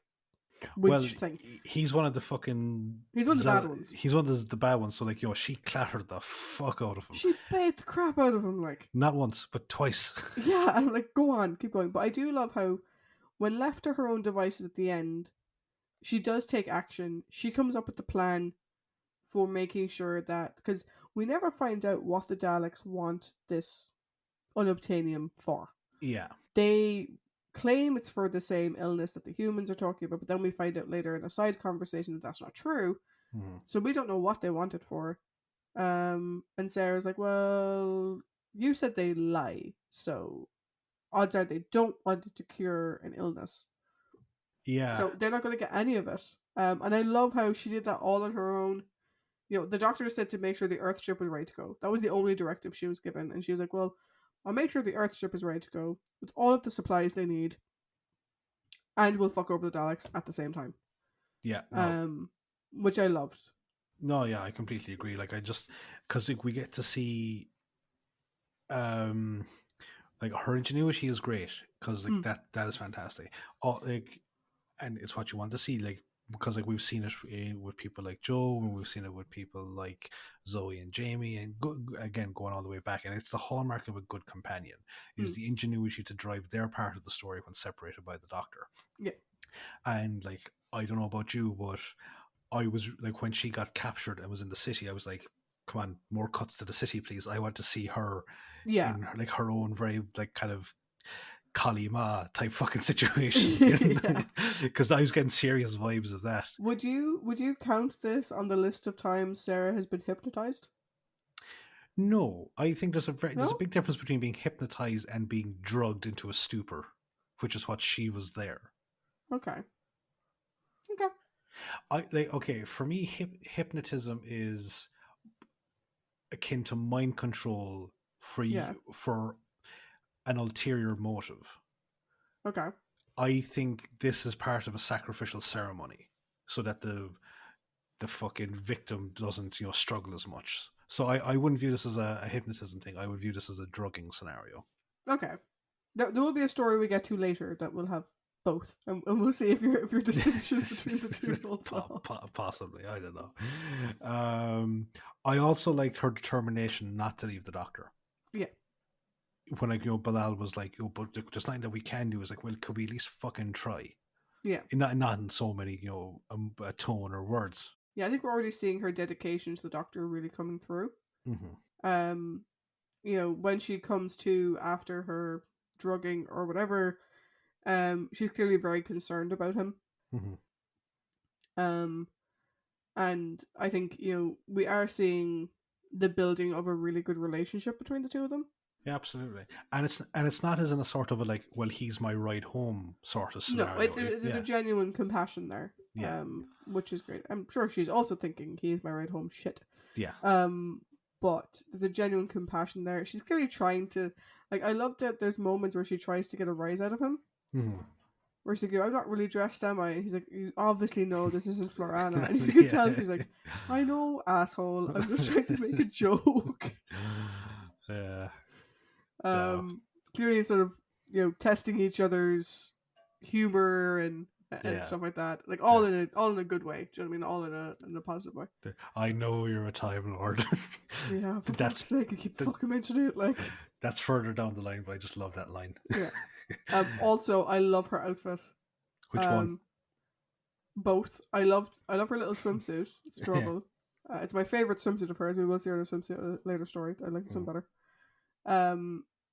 Well, winch thing. he's one of the fucking He's one of the bad ones. he's one of the bad ones. So like, she clattered the fuck out of him. She bait the crap out of him, like Not once, but twice. yeah, and I'm like, go on, keep going. But I do love how when left to her own devices at the end, she does take action. She comes up with the plan for making sure that because we never find out what the Daleks want this unobtainium for. Yeah. They claim it's for the same illness that the humans are talking about, but then we find out later in a side conversation that that's not true. Mhm. So we don't know what they want it for. And Sarah's like, well, you said they lie, so odds are they don't want it to cure an illness. Yeah. So they're not going to get any of it. And I love how she did that all on her own. You know, the doctor said to make sure the Earth ship was ready to go. That was the only directive she was given. And she was like, well, I'll make sure the Earth ship is ready to go with all of the supplies they need. And we'll fuck over the Daleks at the same time. Yeah. No. Which I loved. No. Yeah. I completely agree. Like, I just because like we get to see, um, like her ingenuity is great because like Mm, that is fantastic. Oh, like, and it's what you want to see. Like because like we've seen it with people like Joe, and we've seen it with people like Zoe and Jamie, and again going all the way back. And it's the hallmark of a good companion is mm, the ingenuity to drive their part of the story when separated by the Doctor. yeah. And like I don't know about you, but I was like when she got captured and was in the city, I was like, come on, more cuts to the city, please. I want to see her Yeah. in like her own very like kind of Kali Ma type fucking situation. Yeah. Because I was getting serious vibes of that. Would you count this on the list of times Sarah has been hypnotized? No, I think there's a No? big difference between being hypnotized and being drugged into a stupor, which is what she was there. Okay. Okay. I like okay for me, hypnotism is akin to mind control for Yeah. for an ulterior motive. Okay. I think this is part of a sacrificial ceremony, so that the fucking victim doesn't struggle as much. So I wouldn't view this as a hypnotism thing. I would view this as a drugging scenario. Okay. There will be a story we get to later that will have both, and we'll see if your distinction between the two holds up. Possibly, I don't know. I also liked her determination not to leave the Doctor. Yeah. When Bilal was like, but there's nothing that we can do. Is like, well, could we at least fucking try? Yeah. Not in so many, a tone or words. Yeah, I think we're already seeing her dedication to the Doctor really coming through. Mm-hmm. When she comes to after her drugging or whatever, she's clearly very concerned about him. Mm-hmm. And I think, we are seeing the building of a really good relationship between the two of them. Yeah, absolutely. And it's not as in a sort of a like, well, he's my ride home sort of No, scenario. there's a genuine compassion there, Yeah. which is great. I'm sure she's also thinking he is my ride home shit. Yeah. But there's a genuine compassion there. She's clearly trying to, like, I love that there's moments where she tries to get a rise out of him. Mm-hmm. Where she's like, I'm not really dressed, am I? And he's like, you obviously know this isn't Florana. And you can tell she's like, I know, asshole. I'm just trying to make a joke. Yeah. Clearly sort of, testing each other's humor and stuff like that. Like all in a good way. Do you know what I mean? All in a positive way. I know you're a Time Lord. Yeah, for fuck's sake, I keep fucking mentioning it. Like, that's further down the line, but I just love that line. Yeah. Also, I love her outfit. Which one? Both. I love her little swimsuit. It's adorable. It's my favorite swimsuit of hers. We will see her in a swimsuit in a later story. I like this one better.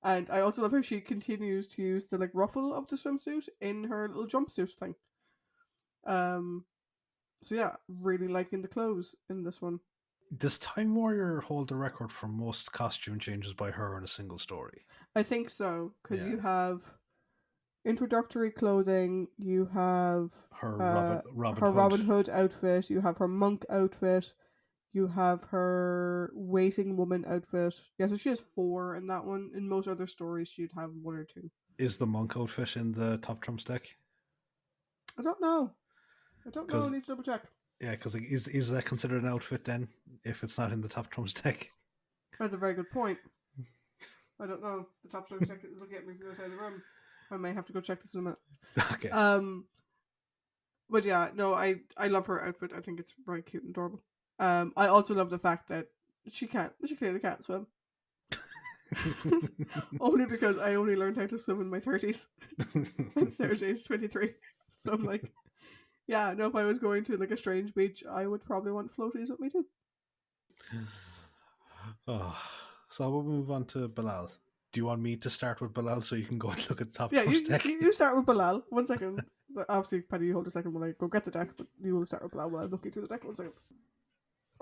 And I also love how she continues to use the like ruffle of the swimsuit in her little jumpsuit thing. So yeah, really liking the clothes in this one. Does Time Warrior hold the record for most costume changes by her in a single story? I think so, because you have introductory clothing, you have her Robin Hood outfit, you have her monk outfit, you have her waiting woman outfit. Yeah, so she has 4 in that one. In most other stories, she'd have 1 or 2. Is the monk outfit in the Top Trumps deck? I don't know. I need to double check. Yeah, because is that considered an outfit then, if it's not in the Top Trumps deck? That's a very good point. I don't know. The Top Trumps deck is looking at me from the other side of the room. I may have to go check this in a minute. Okay. But yeah, no, I love her outfit. I think it's very cute and adorable. I also love the fact that she clearly can't swim. Only because I only learned how to swim in my 30s. And Sarah Jane's 23. So I'm like, yeah, no, if I was going to like a strange beach, I would probably want floaties with me too. So we'll move on to Bilal. Do you want me to start with Bilal so you can go and look at the Top Trumps deck? You start with Bilal. 1 second. Obviously, Paddy, you hold a second while I go get the deck, but you will start with Bilal while I'm looking through the deck. 1 second.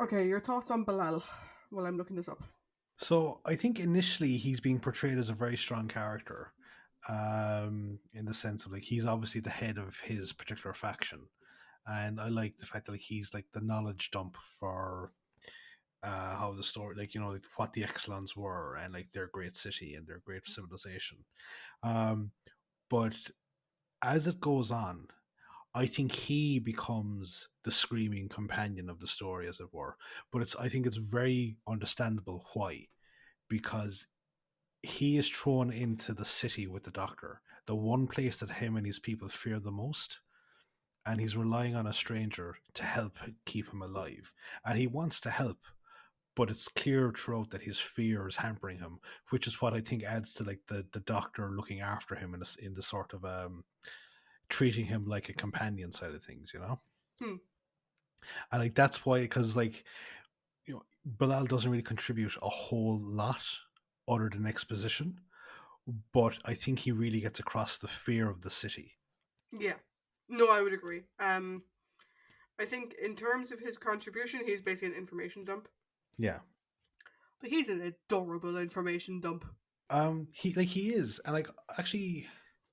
Okay, your thoughts on Bilal while I'm looking this up. So I think initially he's being portrayed as a very strong character, in the sense of like he's obviously the head of his particular faction, and I like the fact that like he's like the knowledge dump for how the story, like like what the Exelons were and like their great city and their great civilization. But as it goes on, I think he becomes the screaming companion of the story, as it were. But I think it's very understandable why, because he is thrown into the city with the Doctor, the one place that him and his people fear the most, and he's relying on a stranger to help keep him alive. And he wants to help, but it's clear throughout that his fear is hampering him, which is what I think adds to like the Doctor looking after him in the sort of treating him like a companion side of things, And like that's why, because like Bilal doesn't really contribute a whole lot other than exposition, but I think he really gets across the fear of the city. Yeah, no, I would agree. I think in terms of his contribution, he's basically an information dump. Yeah, but he's an adorable information dump. He is, and like actually,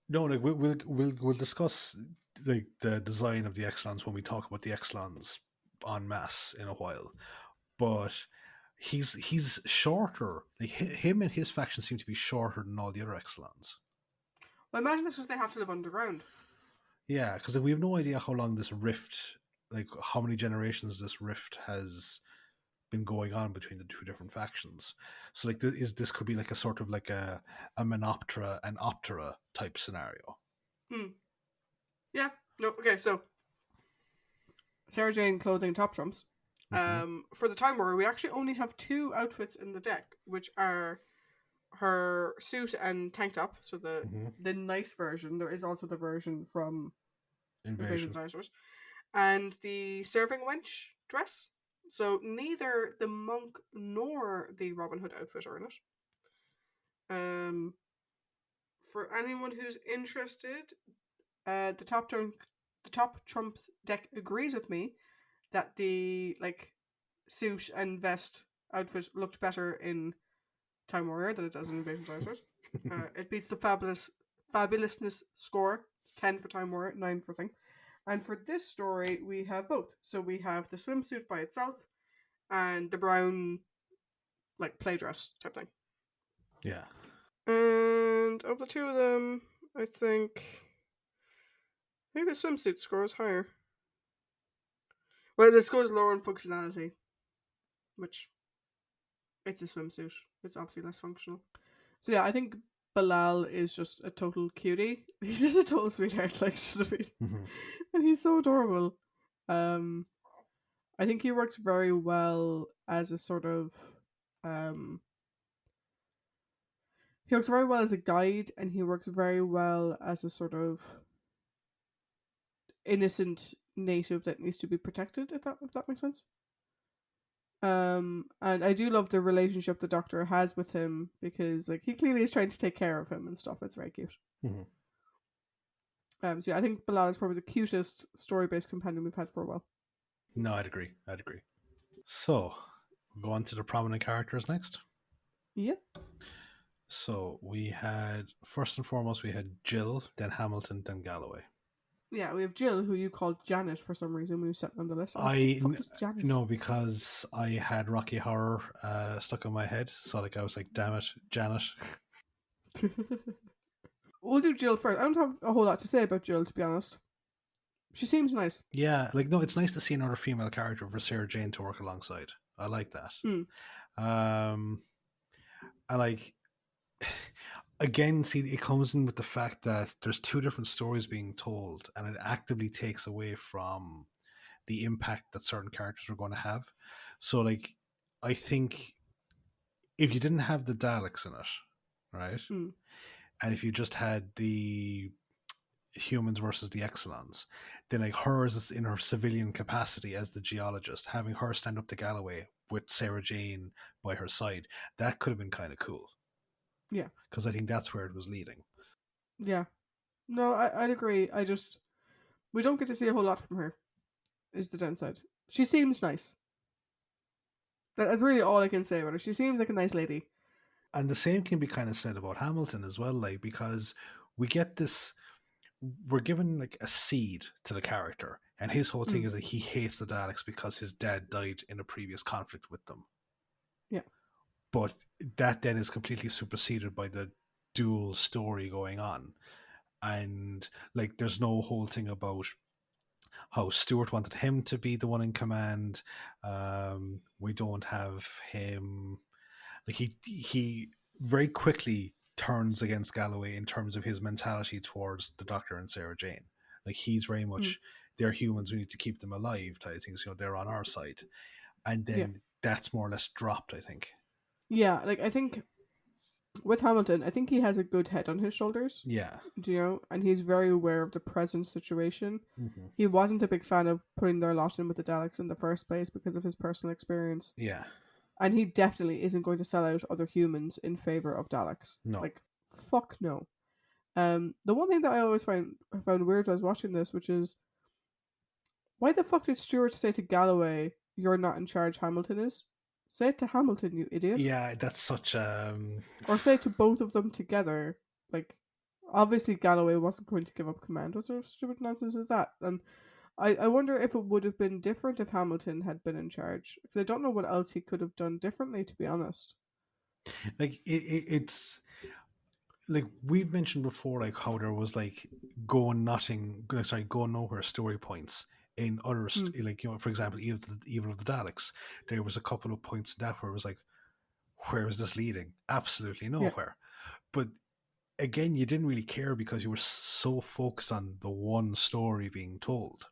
no, like we'll discuss like the design of the Exelons when we talk about the Exelons en masse in a while, but he's shorter. Like him and his faction seem to be shorter than all the other Exelons. Well, imagine this is they have to live underground. Yeah, because we have no idea how long this rift, like how many generations this rift has been going on between the 2 different factions. So like this could be like a sort of like a Menoptera and Optera type scenario. Yeah. No. Okay. So Sarah Jane clothing Top Trumps. For the Time Warrior, we actually only have 2 outfits in the deck, which are her suit and tank top. So the nice version. There is also the version from Invasion of Invasion. the Dinosaurs, and the serving wench dress. So neither the monk nor the Robin Hood outfit are in it. For anyone who's interested, the top trumps deck agrees with me that the suit and vest outfit looked better in Time Warrior than it does in Invasion of Dinosaurs. It beats the fabulousness score. It's 10 for Time Warrior, 9 for Thing. And for this story, we have both. So we have the swimsuit by itself and the brown, play dress type thing. Yeah. And of the two of them, I think maybe the swimsuit score is higher. Well, the score is lower in functionality, which it's a swimsuit. It's obviously less functional. So yeah, I think Bilal is just a total cutie. He's just a total sweetheart, Mm-hmm. and he's so adorable. I think he works very well as a sort of, um, he works very well as a guide, and he works very well as a sort of innocent native that needs to be protected. If that makes sense. And I do love the relationship the Doctor has with him because he clearly is trying to take care of him and stuff. It's very cute. Mm-hmm. So yeah, I think Bilal is probably the cutest story-based companion we've had for a while. No, I'd agree. So, we'll go on to the prominent characters next. Yep. So, we had, first and foremost, we had Jill, then Hamilton, then Galloway. Yeah, we have Jill, who you called Janet for some reason when you set on the list. What I the fuck is Janet? no, because I had Rocky Horror stuck in my head, so I was like, "Damn it, Janet." We'll do Jill first. I don't have a whole lot to say about Jill, to be honest. She seems nice. Yeah, no, it's nice to see another female character for Sarah Jane to work alongside. I like that. Mm. And again, see, it comes in with the fact that there's two different stories being told, and it actively takes away from the impact that certain characters were going to have. So, I think if you didn't have the Daleks in it, right, and if you just had the humans versus the Exelons, then hers is in her civilian capacity as the geologist, having her stand up to Galloway with Sarah Jane by her side, that could have been kind of cool. Yeah. Because I think that's where it was leading. Yeah. No, I'd agree. We don't get to see a whole lot from her, is the downside. She seems nice. That's really all I can say about her. She seems like a nice lady. And the same can be kind of said about Hamilton as well, because we get this, we're given a seed to the character, and his whole thing is that he hates the Daleks because his dad died in a previous conflict with them. Yeah. But that then is completely superseded by the dual story going on. And there's no whole thing about how Stuart wanted him to be the one in command. We don't have him. He very quickly turns against Galloway in terms of his mentality towards the Doctor and Sarah Jane. He's very much, they're humans, we need to keep them alive type of things. They're on our side, and then that's more or less dropped, I think. Yeah, I think with Hamilton, I think he has a good head on his shoulders. Yeah. And he's very aware of the present situation. Mm-hmm. He wasn't a big fan of putting their lot in with the Daleks in the first place because of his personal experience. Yeah. And he definitely isn't going to sell out other humans in favor of Daleks. No. Fuck no. The one thing that I always found weird when I was watching this, which is, why the fuck did Stuart say to Galloway, "You're not in charge, Hamilton is"? Say it to Hamilton, you idiot. Yeah, that's such or say it to both of them together. Obviously Galloway wasn't going to give up command. What sort of stupid nonsense is that? And I wonder if it would have been different if Hamilton had been in charge. Because I don't know what else he could have done differently, to be honest. It's we've mentioned before, how there was go nowhere story points in other for example, Evil of the Daleks. There was a couple of points in that where it was where is this leading? Absolutely nowhere. But again, you didn't really care because you were so focused on the one story being told.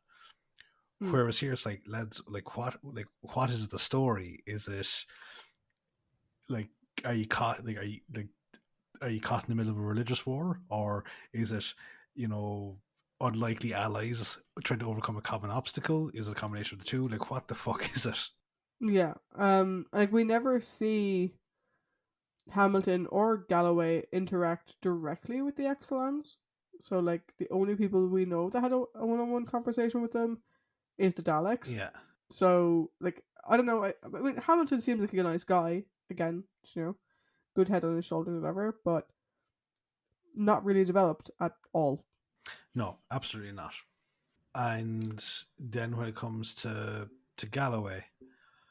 Whereas here it's lads, what is the story? Is it are you caught are you caught in the middle of a religious war, or is it unlikely allies trying to overcome a common obstacle? Is it a combination of the two? Like, what the fuck is it? Yeah. Like we never see Hamilton or Galloway interact directly with the Exelons. So like the only people we know that had a one-on-one conversation with them is the Daleks. Yeah. So like I don't know. I mean Hamilton seems like a nice guy. Again, good head on his shoulders, whatever. But not really developed at all. No, absolutely not. And then when it comes to Galloway,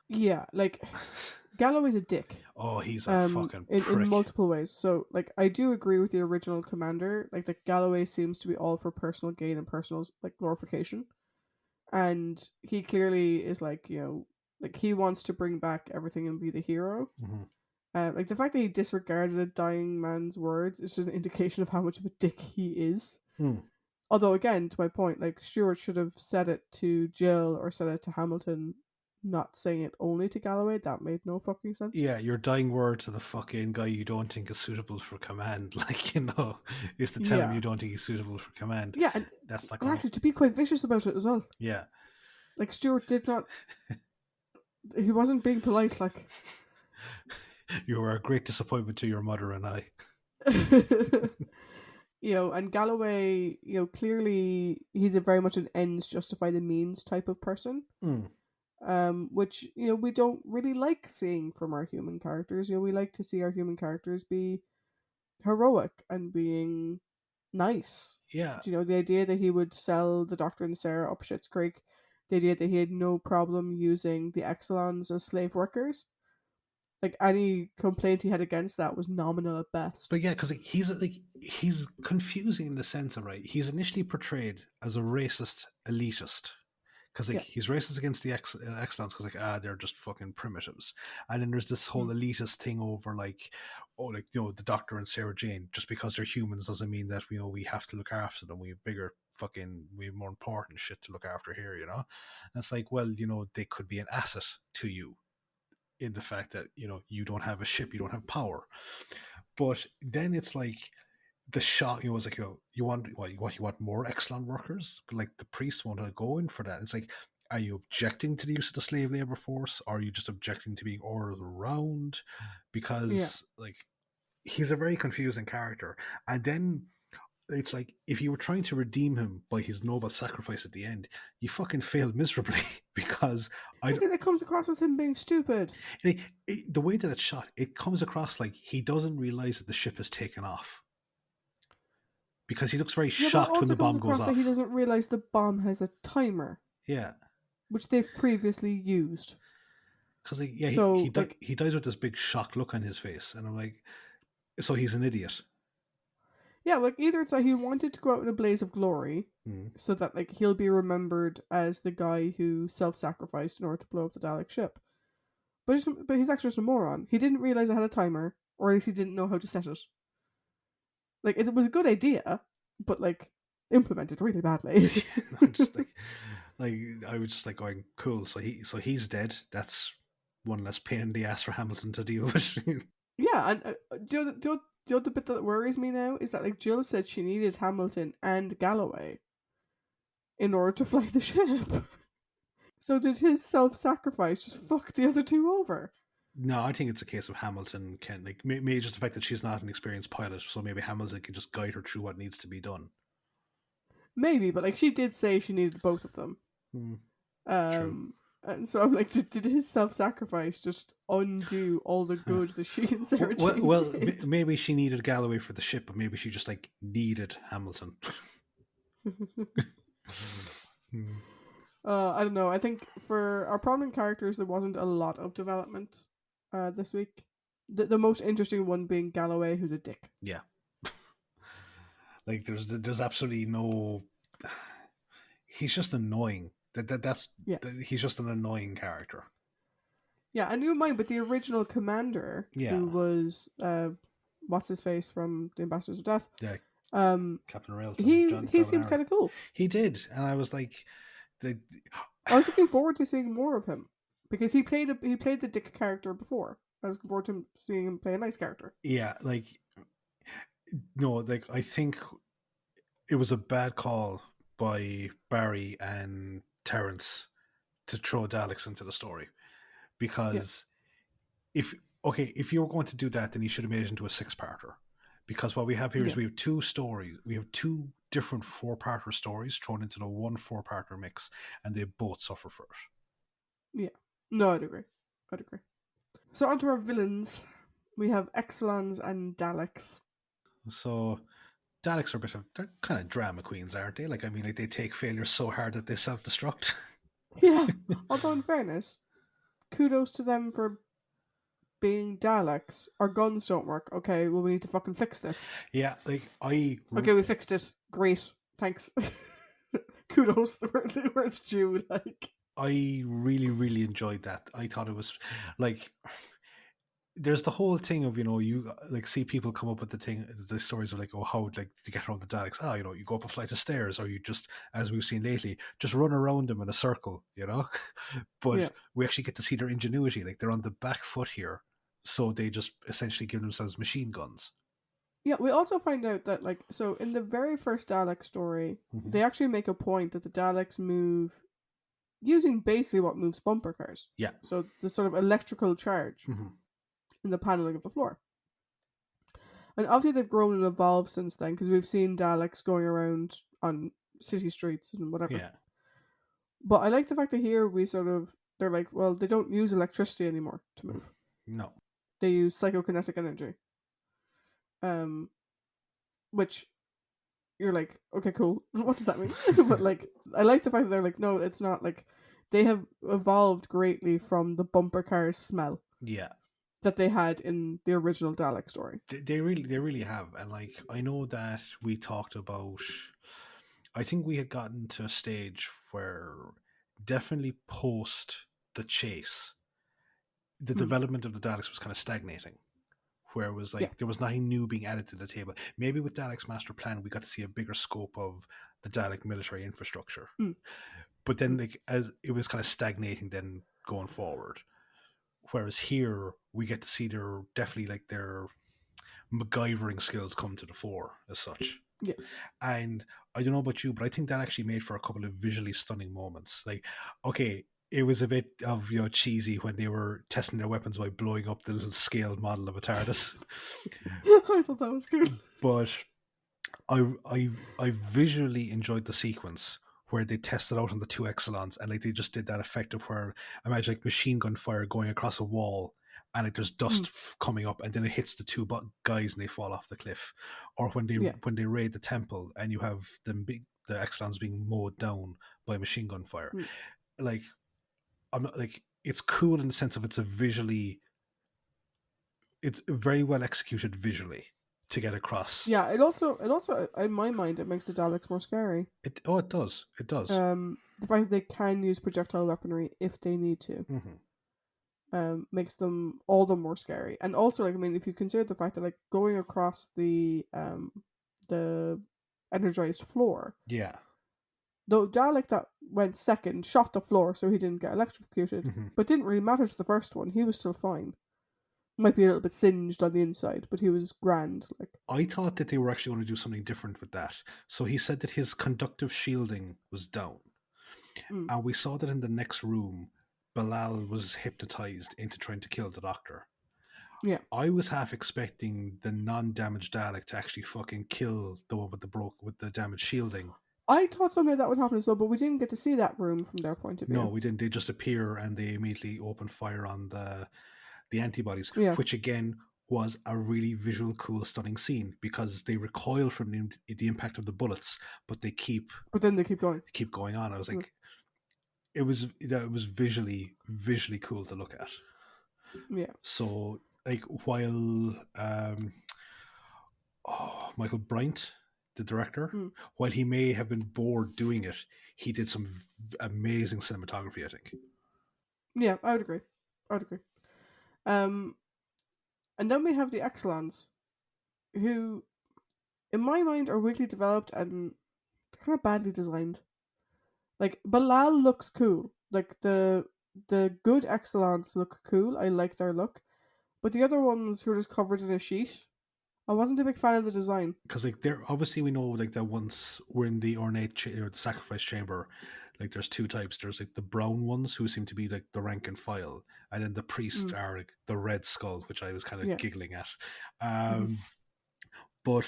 Yeah, like Galloway's a dick. oh, he's a fucking In prick. multiple ways. So like I do agree with the original commander. Like that Galloway seems to be all for personal gain and personal like glorification. And he clearly is like, like he wants to bring back everything and be the hero. Mm-hmm. Like the fact that he disregarded a dying man's words is just an indication of how much of a dick he is. Mm. Although, again, to my point, like Stewart should have said it to Jill or said it to Hamilton, not saying it only to Galloway. That made no fucking sense. Yeah, your dying word to the fucking guy you don't think is suitable for command, like, is to tell him Yeah, you don't think he's suitable for command. yeah, and That's not going to. actually to be quite vicious about it as well. Yeah. Like Stewart did not. He wasn't being polite. Like You were a great disappointment to your mother and I. and Galloway, clearly he's a very much an ends justify the means type of person. Mm. Which we don't really like seeing from our human characters. We like to see our human characters be heroic and being nice. Yeah. The idea that he would sell the Doctor and Sarah up Schitt's Creek, the idea that he had no problem using the Exelons as slave workers. Like any complaint he had against that was nominal at best. But yeah, because he's confusing in the sense of, right, he's initially portrayed as a racist elitist. Because Yeah. he's racist against the excellence because they're just fucking primitives, and then there's this whole elitist thing over the Doctor and Sarah Jane, just because they're humans doesn't mean that we have to look after them. We have more important shit to look after here, And it's like, well, they could be an asset to you in the fact that you don't have a ship, you don't have power, but then it's like the shock, was like, you want more excellent workers, but like the priests want to go in for that. It's like, are you objecting to the use of the slave labor force? Or are you just objecting to being ordered around? Because like he's a very confusing character. And then it's like, if you were trying to redeem him by his noble sacrifice at the end, you fucking failed miserably because because it comes across as him being stupid. The way that it's shot, it comes across like he doesn't realize that the ship has taken off. Because he looks very shocked when the bomb goes off. That he doesn't realize the bomb has a timer. Yeah, which they've previously used. Because he dies with this big shocked look on his face, and I'm like, so he's an idiot. Yeah, like either it's that he wanted to go out in a blaze of glory, so that like he'll be remembered as the guy who self-sacrificed in order to blow up the Dalek ship. But he's actually just a moron. He didn't realize it had a timer, or at least he didn't know how to set it. Like it was a good idea, but like implemented really badly. Just like I was just like going, cool. So he's dead. That's one less pain in the ass for Hamilton to deal with. Yeah, and the other bit that worries me now is that like Jill said she needed Hamilton and Galloway in order to fly the ship. So did his self-sacrifice just fuck the other two over? No, I think it's a case of Hamilton can, like, maybe just the fact that she's not an experienced pilot, so maybe Hamilton can just guide her through what needs to be done. Maybe, but like she did say she needed both of them. True. And so I'm like, did his self-sacrifice just undo all the good that she and Sarah Jane did? Maybe she needed Galloway for the ship, but maybe she just like needed Hamilton. I don't know. I think for our prominent characters, there wasn't a lot of development this week. The most interesting one being Galloway, who's a dick. Yeah. Like there's absolutely no. He's just annoying. He's just an annoying character. Yeah, and you mind, but the original commander, who was what's his face from the Ambassadors of Death, yeah, Captain Railton, he seemed kind of cool. He did, and I was like, I was looking forward to seeing more of him because he played the dick character before. I was looking forward to seeing him play a nice character. Yeah, like no, like I think it was a bad call by Barry and Terrence to throw Daleks into the story. Yeah. Because if if you were going to do that, then you should have made it into a 6-parter. Because what we have here is Yeah. we have 2 stories. We have 2 different 4-parter stories thrown into the one 4-parter mix, and they both suffer for it. Yeah. No, I'd agree. I'd agree. So onto our villains. We have Exelons and Daleks. So Daleks are they're kind of drama queens, aren't they? Like, I mean, like they take failure so hard that they self-destruct. Yeah. Although in fairness, kudos to them for being Daleks. Our guns don't work. Okay, well we need to fucking fix this. Yeah, like Okay, we fixed it. Great. Thanks. Kudos where it's due, like. I really, really enjoyed that. I thought it was like there's the whole thing of you like see people come up with the stories of like, oh, how like to get around the Daleks. You go up a flight of stairs, or you just, as we've seen lately, just run around them in a circle. But Yeah. we actually get to see their ingenuity. Like they're on the back foot here, so they just essentially give themselves machine guns. Yeah, we also find out that, like, so in the very first Dalek story, Mm-hmm. they actually make a point that the Daleks move using basically what moves bumper cars. Yeah. So the sort of electrical charge Mm-hmm. in the paneling of the floor. And obviously they've grown and evolved since then, because we've seen Daleks going around on city streets and whatever. Yeah. But I like the fact that here they're like, well, they don't use electricity anymore to move. No. They use psychokinetic energy. Which you're like, okay, cool. What does that mean? But like, I like the fact that they're like, no, it's not like they have evolved greatly from the bumper cars smell Yeah. that they had in the original Dalek story. They really have. And like, I know that we talked about, I think we had gotten to a stage where definitely post the chase, the development of the Daleks was kind of stagnating, where it was like there was nothing new being added to the table. Maybe with Dalek's master plan, we got to see a bigger scope of the Dalek military infrastructure. But then like, as it was kind of stagnating then going forward. Whereas here we get to see their MacGyvering skills come to the fore as such. Yeah. And I don't know about you, but I think that actually made for a couple of visually stunning moments. Like, okay, it was a bit of cheesy when they were testing their weapons by blowing up the little scaled model of a TARDIS. I thought that was cool. But I visually enjoyed the sequence where they tested out on the 2 Exelons, and like they just did that effect of where imagine like machine gun fire going across a wall, and like there's dust coming up, and then it hits the 2 guys and they fall off the cliff. Or when they raid the temple and you have the Exelons being mowed down by machine gun fire. Like, I'm not like, it's cool in the sense of it's very well executed visually to get across. Yeah, it also in my mind it makes the Daleks more scary. It does. The fact that they can use projectile weaponry if they need to. Makes them all the more scary. And also, like, I mean, if you consider the fact that like going across the energized floor. Yeah. The Dalek that went second shot the floor so he didn't get electrocuted, but didn't really matter to the first one. He was still fine. Might be a little bit singed on the inside, but he was grand. Like, I thought that they were actually going to do something different with that. So he said that his conductive shielding was down. And we saw that in the next room, Bilal was hypnotized into trying to kill the doctor. Yeah. I was half expecting the non-damaged Dalek to actually fucking kill the one with the damaged shielding. I thought something like that would happen as well, but we didn't get to see that room from their point of view. No, we didn't. They just appear and they immediately open fire on the antibodies, which again was a really visual, cool, stunning scene because they recoil from the impact of the bullets, but then they keep going. Keep going on. I was like, it was visually cool to look at. Yeah. So like while Michael Bryant, the director, while he may have been bored doing it, he did some amazing cinematography, I think. Yeah, I would agree. And then we have the Exelons, who, in my mind, are weakly developed and kind of badly designed. Like, Bilal looks cool. Like, the good Exelons look cool. I like their look. But the other ones who are just covered in a sheet I wasn't a big fan of the design. Because like there, obviously we know like that once we're in the ornate or the sacrifice chamber, like there's two types. There's like the brown ones who seem to be like the rank and file, and then the priest Mm, are like the red skull, which I was kind of yeah. giggling at. Hmm. But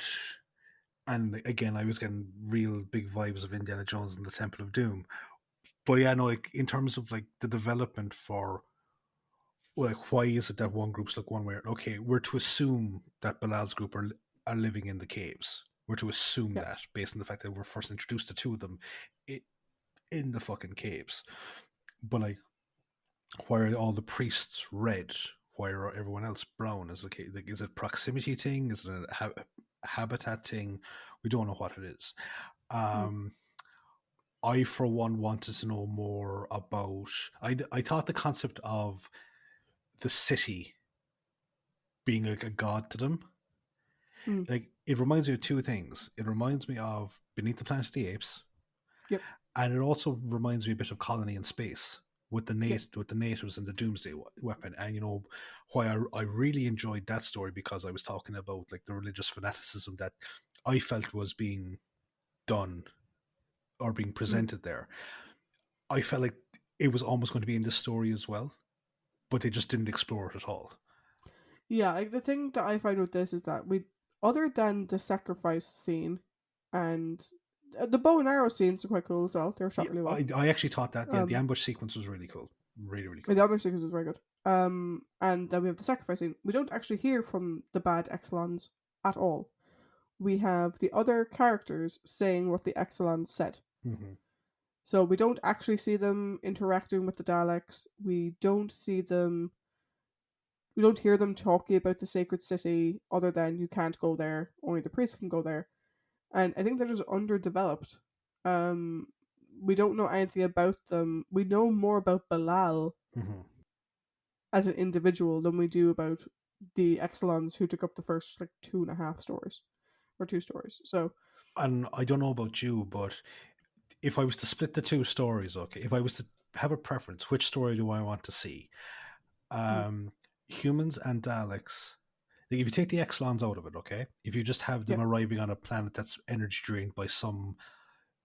and again, I was getting real big vibes of Indiana Jones and the Temple of Doom. But yeah, no, like in terms of like the development for like why is it that one group's look one way? Okay, we're to assume that Bilal's group are living in the caves. We're to assume Yeah. that based on the fact that we're first introduced to two of them in the fucking caves. But like, why are all the priests red? Why are everyone else brown? Like, is it proximity thing? Is it a habitat thing? We don't know what it is. Mm. Um, I, for one, wanted to know more about. I thought the concept of the city being like a god to them, Mm. like it reminds me of two things. It reminds me of Beneath the Planet of the Apes, Yep. and it also reminds me a bit of Colony in Space with Yep. the natives and the Doomsday weapon. And you know why I really enjoyed that story, because I was talking about like the religious fanaticism that I felt was being done or being Mm. presented there. I felt like it was almost going to be in this story as well, but they just didn't explore it at all. Yeah, like the thing that I find with this is that other than the sacrifice scene, and the bow and arrow scenes are quite cool as well. They're shot Yeah, really well. I actually thought that the Um, ambush sequence was really cool, really really the cool. other sequence is very good. And then we have the sacrifice scene. We don't actually hear from the bad Exelons at all. We have the other characters saying what the Exelons said. Mm-hmm. So we don't actually see them interacting with the Daleks. We don't hear them talking about the sacred city other than you can't go there, only the priest can go there. And I think they're just underdeveloped. Um, we don't know anything about them. We know more about Bilal Mm-hmm. as an individual than we do about the Exelons who took up the first like 2.5 stories or 2 stories. So, And I don't know about you, but if I was to split the two stories, okay, if I was to have a preference, which story do I want to see? mm, Um, Humans and Daleks. Like if you take the Exelons out of it, okay, if you just have them yep, arriving on a planet that's energy drained by some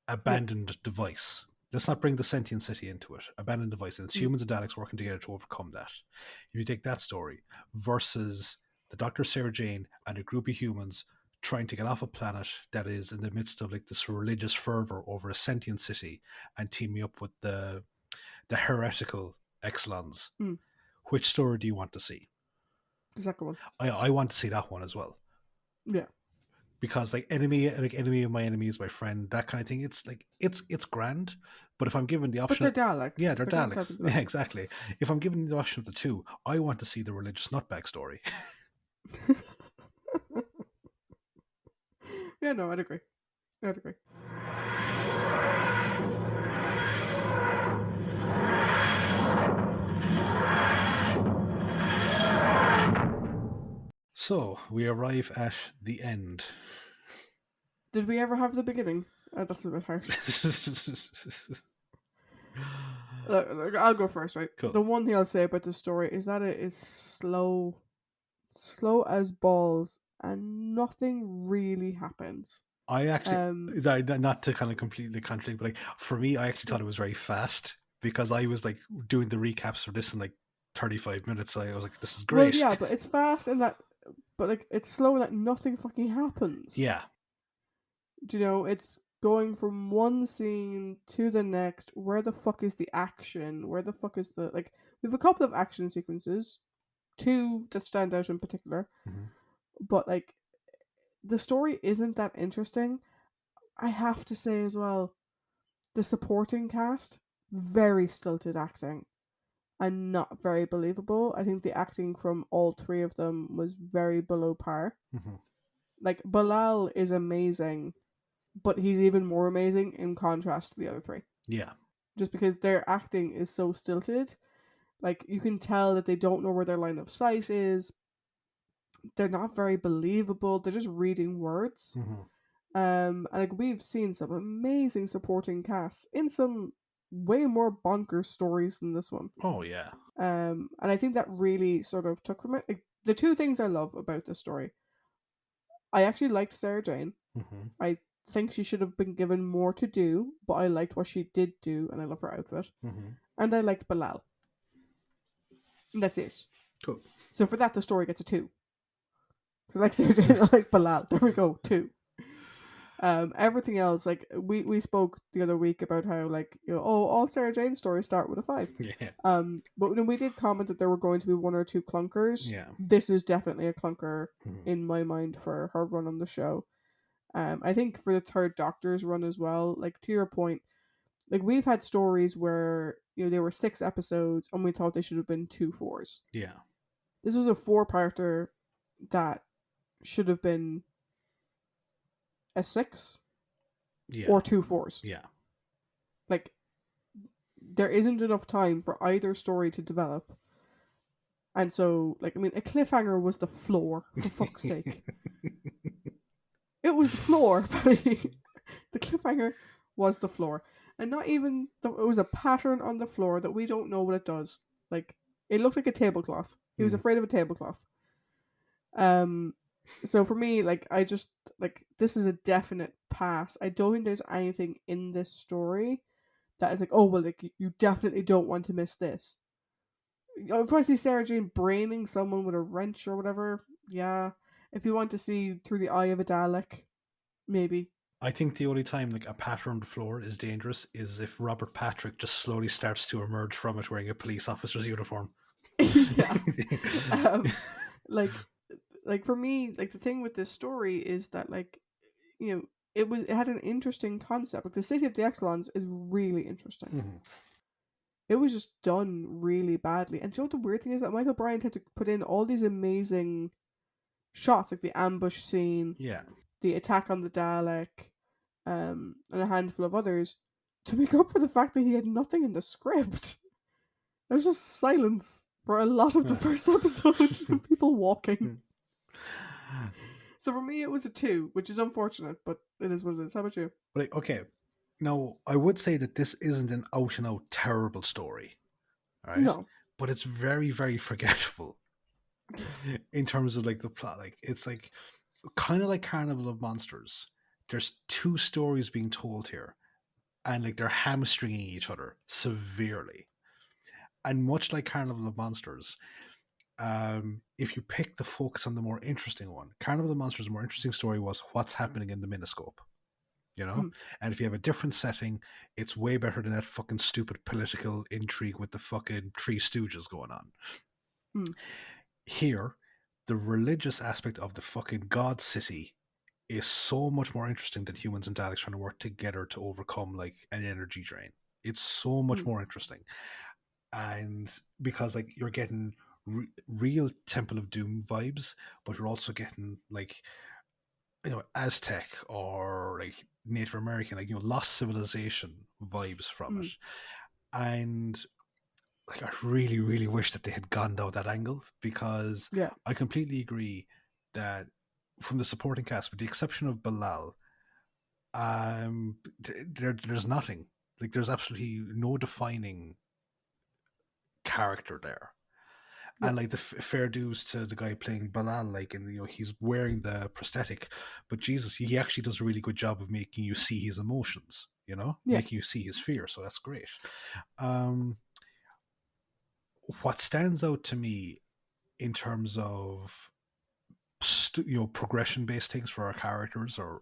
yep, abandoned device. Let's not bring the sentient city into it. Abandoned device. And it's mm, humans and Daleks working together to overcome that. If you take that story versus the Dr. Sarah Jane and a group of humans trying to get off a planet that is in the midst of like this religious fervor over a sentient city and teaming up with the heretical Exelons. mm, Which story do you want to see? the second one. I want to see that one as well. Yeah. Because like enemy of my enemy is my friend, that kind of thing. It's like it's grand, but if I'm given the But option they're of, yeah, Daleks. they're They're going to start Daleks. with Yeah, that. exactly. If I'm given the option of the two, I want to see the religious nutbag story. Yeah, no, I'd agree. I'd agree. So we arrive at the end. Did we ever have the beginning? That's a bit harsh. Look, I'll go first, right? Cool. The one thing I'll say about this story is that it is slow as balls, and nothing really happens. I actually, Um, not to kind of completely contradict, but like for me, I actually thought it was very fast because I was like doing the recaps for this in like 35 minutes. So I was like, this is well, great. yeah, but it's fast and that, but like it's slow and that nothing fucking happens. Yeah. Do you know, it's going from one scene to the next. Where the fuck is the action? Where the fuck is the like? We have a couple of action sequences, two that stand out in particular, Mm-hmm. but like the story isn't that interesting. I have to say as well, the supporting cast, very stilted acting and not very believable. I think the acting from all three of them was very below par. Mm-hmm. Like Bilal is amazing, but he's even more amazing in contrast to the other three. Yeah. Just because their acting is so stilted. Like you can tell that they don't know where their line of sight is. They're not very believable. They're just reading words. Mm-hmm. And like we've seen some amazing supporting casts in some way more bonkers stories than this one. Oh yeah. And I think that really sort of took from it. Like, the two things I love about this story I actually liked Sarah Jane. Mm-hmm. I think she should have been given more to do, but I liked what she did do, and I love her outfit. Mm-hmm. And I liked Bilal. And that's it. Cool. So for that, the story gets a 2. So like Sarah Jane, I like Bilal. There we go, 2. Everything else, like we spoke the other week about how, like, all Sarah Jane stories start with a 5. Yeah. But when we did comment that there were going to be 1 or 2 clunkers, Yeah. this is definitely a clunker Mm-hmm. in my mind for her run on the show. I think for the third Doctor's run as well, like to your point, like we've had stories where there were 6 episodes and we thought they should have been 2 4s. Yeah. This was a 4-parter that should have been a 6 Yeah. or 2 4s. Yeah. Like there isn't enough time for either story to develop. And so, like, I mean, a cliffhanger was the floor, for fuck's sake. It was the floor, buddy. The cliffhanger was the floor. And not even, it was a pattern on the floor that we don't know what it does. Like, it looked like a tablecloth. He was afraid of a tablecloth. So for me, like, I just, like, this is a definite pass. I don't think there's anything in this story that is like, oh, well, like, you definitely don't want to miss this. If I see Sarah Jane braining someone with a wrench or whatever, yeah. If you want to see through the eye of a Dalek, maybe. I think the only time like a pattern on the floor is dangerous is if Robert Patrick just slowly starts to emerge from it wearing a police officer's uniform. Yeah. Like for me, like the thing with this story is that, like, it had an interesting concept. Like the City of the Exelons is really interesting. Mm-hmm. It was just done really badly. And you know what the weird thing is, that Michael Bryant had to put in all these amazing shots, like the ambush scene, Yeah. the attack on the Dalek, and a handful of others, to make up for the fact that he had nothing in the script. There was just silence for a lot of the first episode, and people walking. So for me, it was a 2, which is unfortunate, but it is what it is. How about you? Like, okay. Now, I would say that this isn't an out and out terrible story, right? No. But it's very, very forgettable in terms of like the plot. Like, it's like kind of like Carnival of Monsters. There's 2 stories being told here, and like they're hamstringing each other severely. And much like Carnival of Monsters, if you pick the focus on the more interesting one, Carnival of Monsters, the more interesting story was what's happening in the Miniscope. Mm. And if you have a different setting, it's way better than that fucking stupid political intrigue with the fucking Three Stooges going on. Mm. Here, the religious aspect of the fucking God City is so much more interesting than humans and Daleks trying to work together to overcome like an energy drain. It's so much more interesting. And because like you're getting real Temple of Doom vibes, but you're also getting like Aztec or like Native American, like lost civilization vibes from it. And like I really, really wish that they had gone down that angle, because Yeah. I completely agree that from the supporting cast, with the exception of Bilal, there's nothing. Like there's absolutely no defining character there. Yeah. And like the fair dues to the guy playing Bilal, like, and he's wearing the prosthetic, but Jesus, he actually does a really good job of making you see his emotions, making you see his fear. So that's great. What stands out to me in terms of progression based things for our characters, or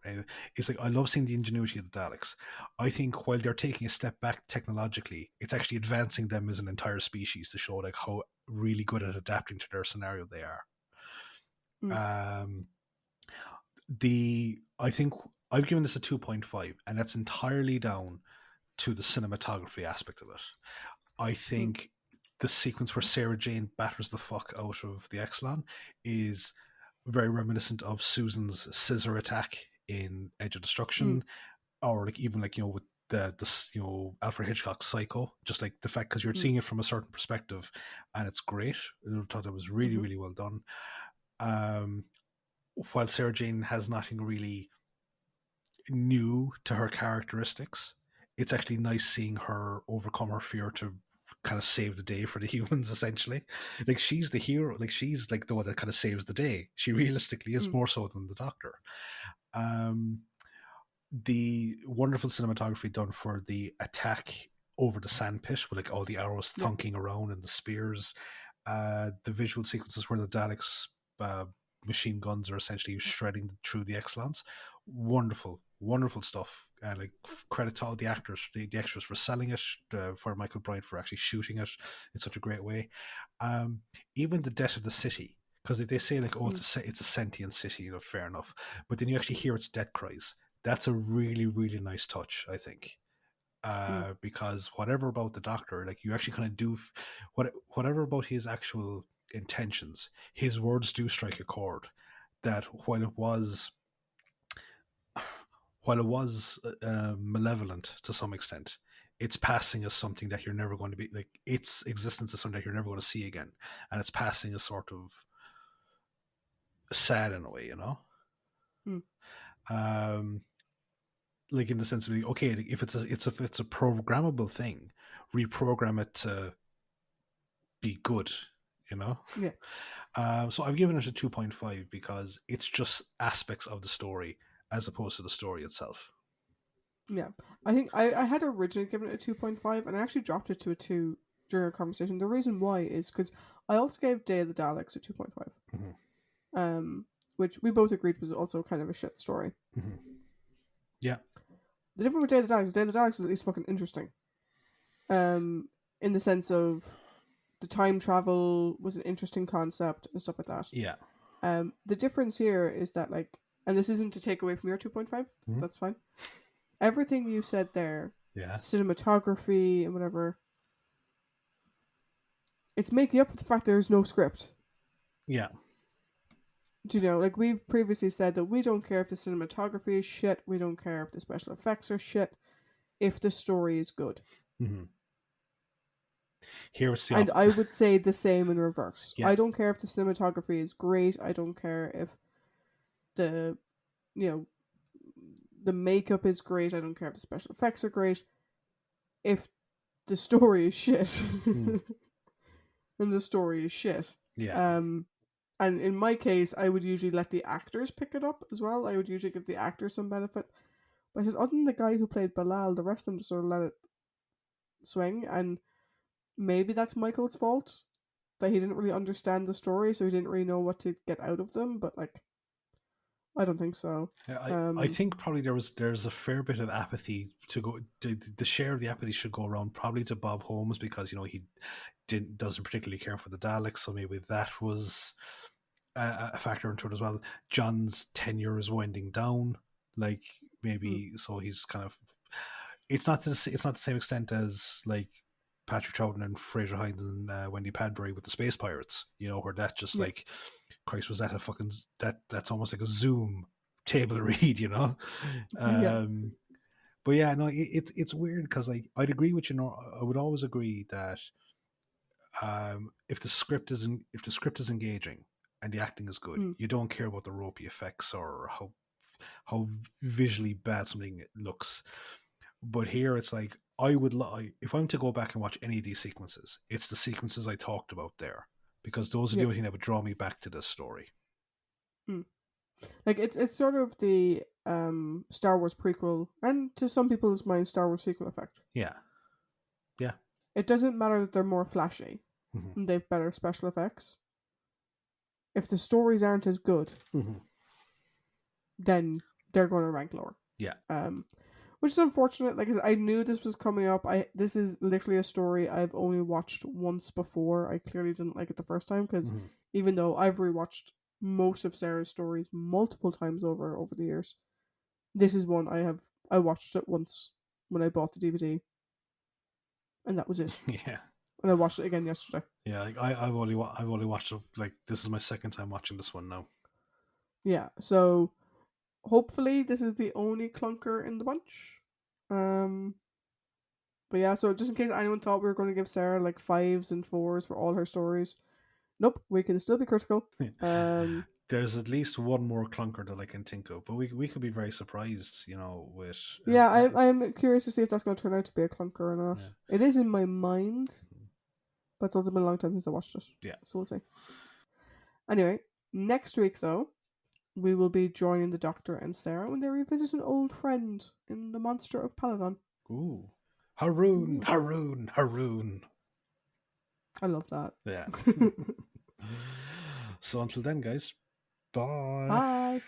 it's like I love seeing the ingenuity of the Daleks. I think while they're taking a step back technologically, it's actually advancing them as an entire species to show like how really good at adapting to their scenario they are. I think I've given this a 2.5, and that's entirely down to the cinematography aspect of it. I think the sequence where Sarah Jane batters the fuck out of the Exelon is very reminiscent of Susan's scissor attack in Edge of Destruction, or like even like with the Alfred Hitchcock's Psycho. Just like the fact, because you're seeing it from a certain perspective, and it's great. I thought it was really, really well done. While Sarah Jane has nothing really new to her characteristics, it's actually nice seeing her overcome her fear to kind of save the day for the humans, essentially. Like, she's the hero. Like, she's like the one that kind of saves the day. She realistically is more so than the Doctor. The wonderful cinematography done for the attack over the sand pit with like all the arrows thunking around and the spears, the visual sequences where the Daleks machine guns are essentially shredding through the Exxilons. Wonderful stuff. Like, credit to all the actors, the extras for selling it, for Michael Bryant for actually shooting it in such a great way. Even the death of the city, because they say like, oh, it's a sentient city, you know, fair enough, but then you actually hear its death cries. That's a really, really nice touch, I think. Because whatever about the Doctor, like, you actually kind of do whatever about his actual intentions, his words do strike a chord. That while it was malevolent to some extent, it's passing as something that you're never going to be, like, its existence is something that you're never going to see again, and it's passing as sort of sad in a way, you know. Like, in the sense of, like, okay, if it's a programmable thing, reprogram it to be good, you know. So I've given it a 2.5 because it's just aspects of the story as opposed to the story itself. Yeah, I think I had originally given it a 2.5, and I actually dropped it to a 2 during our conversation. The reason why is because I also gave Day of the Daleks a 2.5, which we both agreed was also kind of a shit story. Yeah. The difference with Day of the Daleks is Day of the Daleks was at least fucking interesting. In the sense of the time travel was an interesting concept and stuff like that. Yeah. The difference here is that, like, and this isn't to take away from your 2.5, that's fine. Everything you said there, cinematography and whatever, it's making up for the fact there's no script. Yeah. Do you know, like, we've previously said that we don't care if the cinematography is shit, we don't care if the special effects are shit, if the story is good. Here it's the and I would say the same in reverse. Yeah. I don't care if the cinematography is great. I don't care if the, you know, the makeup is great. I don't care if the special effects are great. If the story is shit, then the story is shit. Yeah. And in my case, I would usually let the actors pick it up as well. I would usually give the actors some benefit. But I said, other than the guy who played Bilal, the rest of them just sort of let it swing. And maybe that's Michael's fault, that he didn't really understand the story, so he didn't really know what to get out of them. But, like, I don't think so. I think probably there's a fair bit of apathy to go. The share of the apathy should go around probably to Bob Holmes, because, you know, he doesn't particularly care for the Daleks, so maybe that was a factor into it as well. John's tenure is winding down, like, maybe so he's kind of. It's not the same extent as, like, Patrick Troughton and Fraser Hines and Wendy Padbury with the Space Pirates, you know, where that just like, Christ, was that a fucking that's almost like a Zoom table read, you know. But yeah, no, it's weird because, like, I'd agree with you. Know, I would always agree that if the script is engaging and the acting is good, you don't care about the ropey effects or how visually bad something looks. But here it's like, if I'm to go back and watch any of these sequences, it's the sequences I talked about there, because those are the only thing that would draw me back to this story. Like, it's sort of the Star Wars prequel, and to some people's mind, Star Wars sequel effect. Yeah. It doesn't matter that they're more flashy and they've better special effects. If the stories aren't as good, then they're going to rank lower. Yeah. Which is unfortunate. Like, I knew this was coming up. This is literally a story I've only watched once before. I clearly didn't like it the first time, because even though I've rewatched most of Sarah's stories multiple times over the years, this is one I watched it once when I bought the DVD, and that was it. Yeah. And I watched it again yesterday. Yeah, like, I've only watched it, like, this is my second time watching this one now. Yeah, so hopefully this is the only clunker in the bunch. But yeah, so just in case anyone thought we were going to give Sarah like 5s and 4s for all her stories, nope, we can still be critical. There's at least one more clunker that I can think of, but we could be very surprised, you know, with. Yeah, I'm curious to see if that's going to turn out to be a clunker or not. Yeah. It is in my mind. But it's also been a long time since I watched it. Yeah. So we'll see. Anyway, next week though, we will be joining the Doctor and Sarah when they revisit an old friend in The Monster of Paladon. Ooh. Haroon, Haroon, Haroon. I love that. Yeah. So until then, guys, bye. Bye.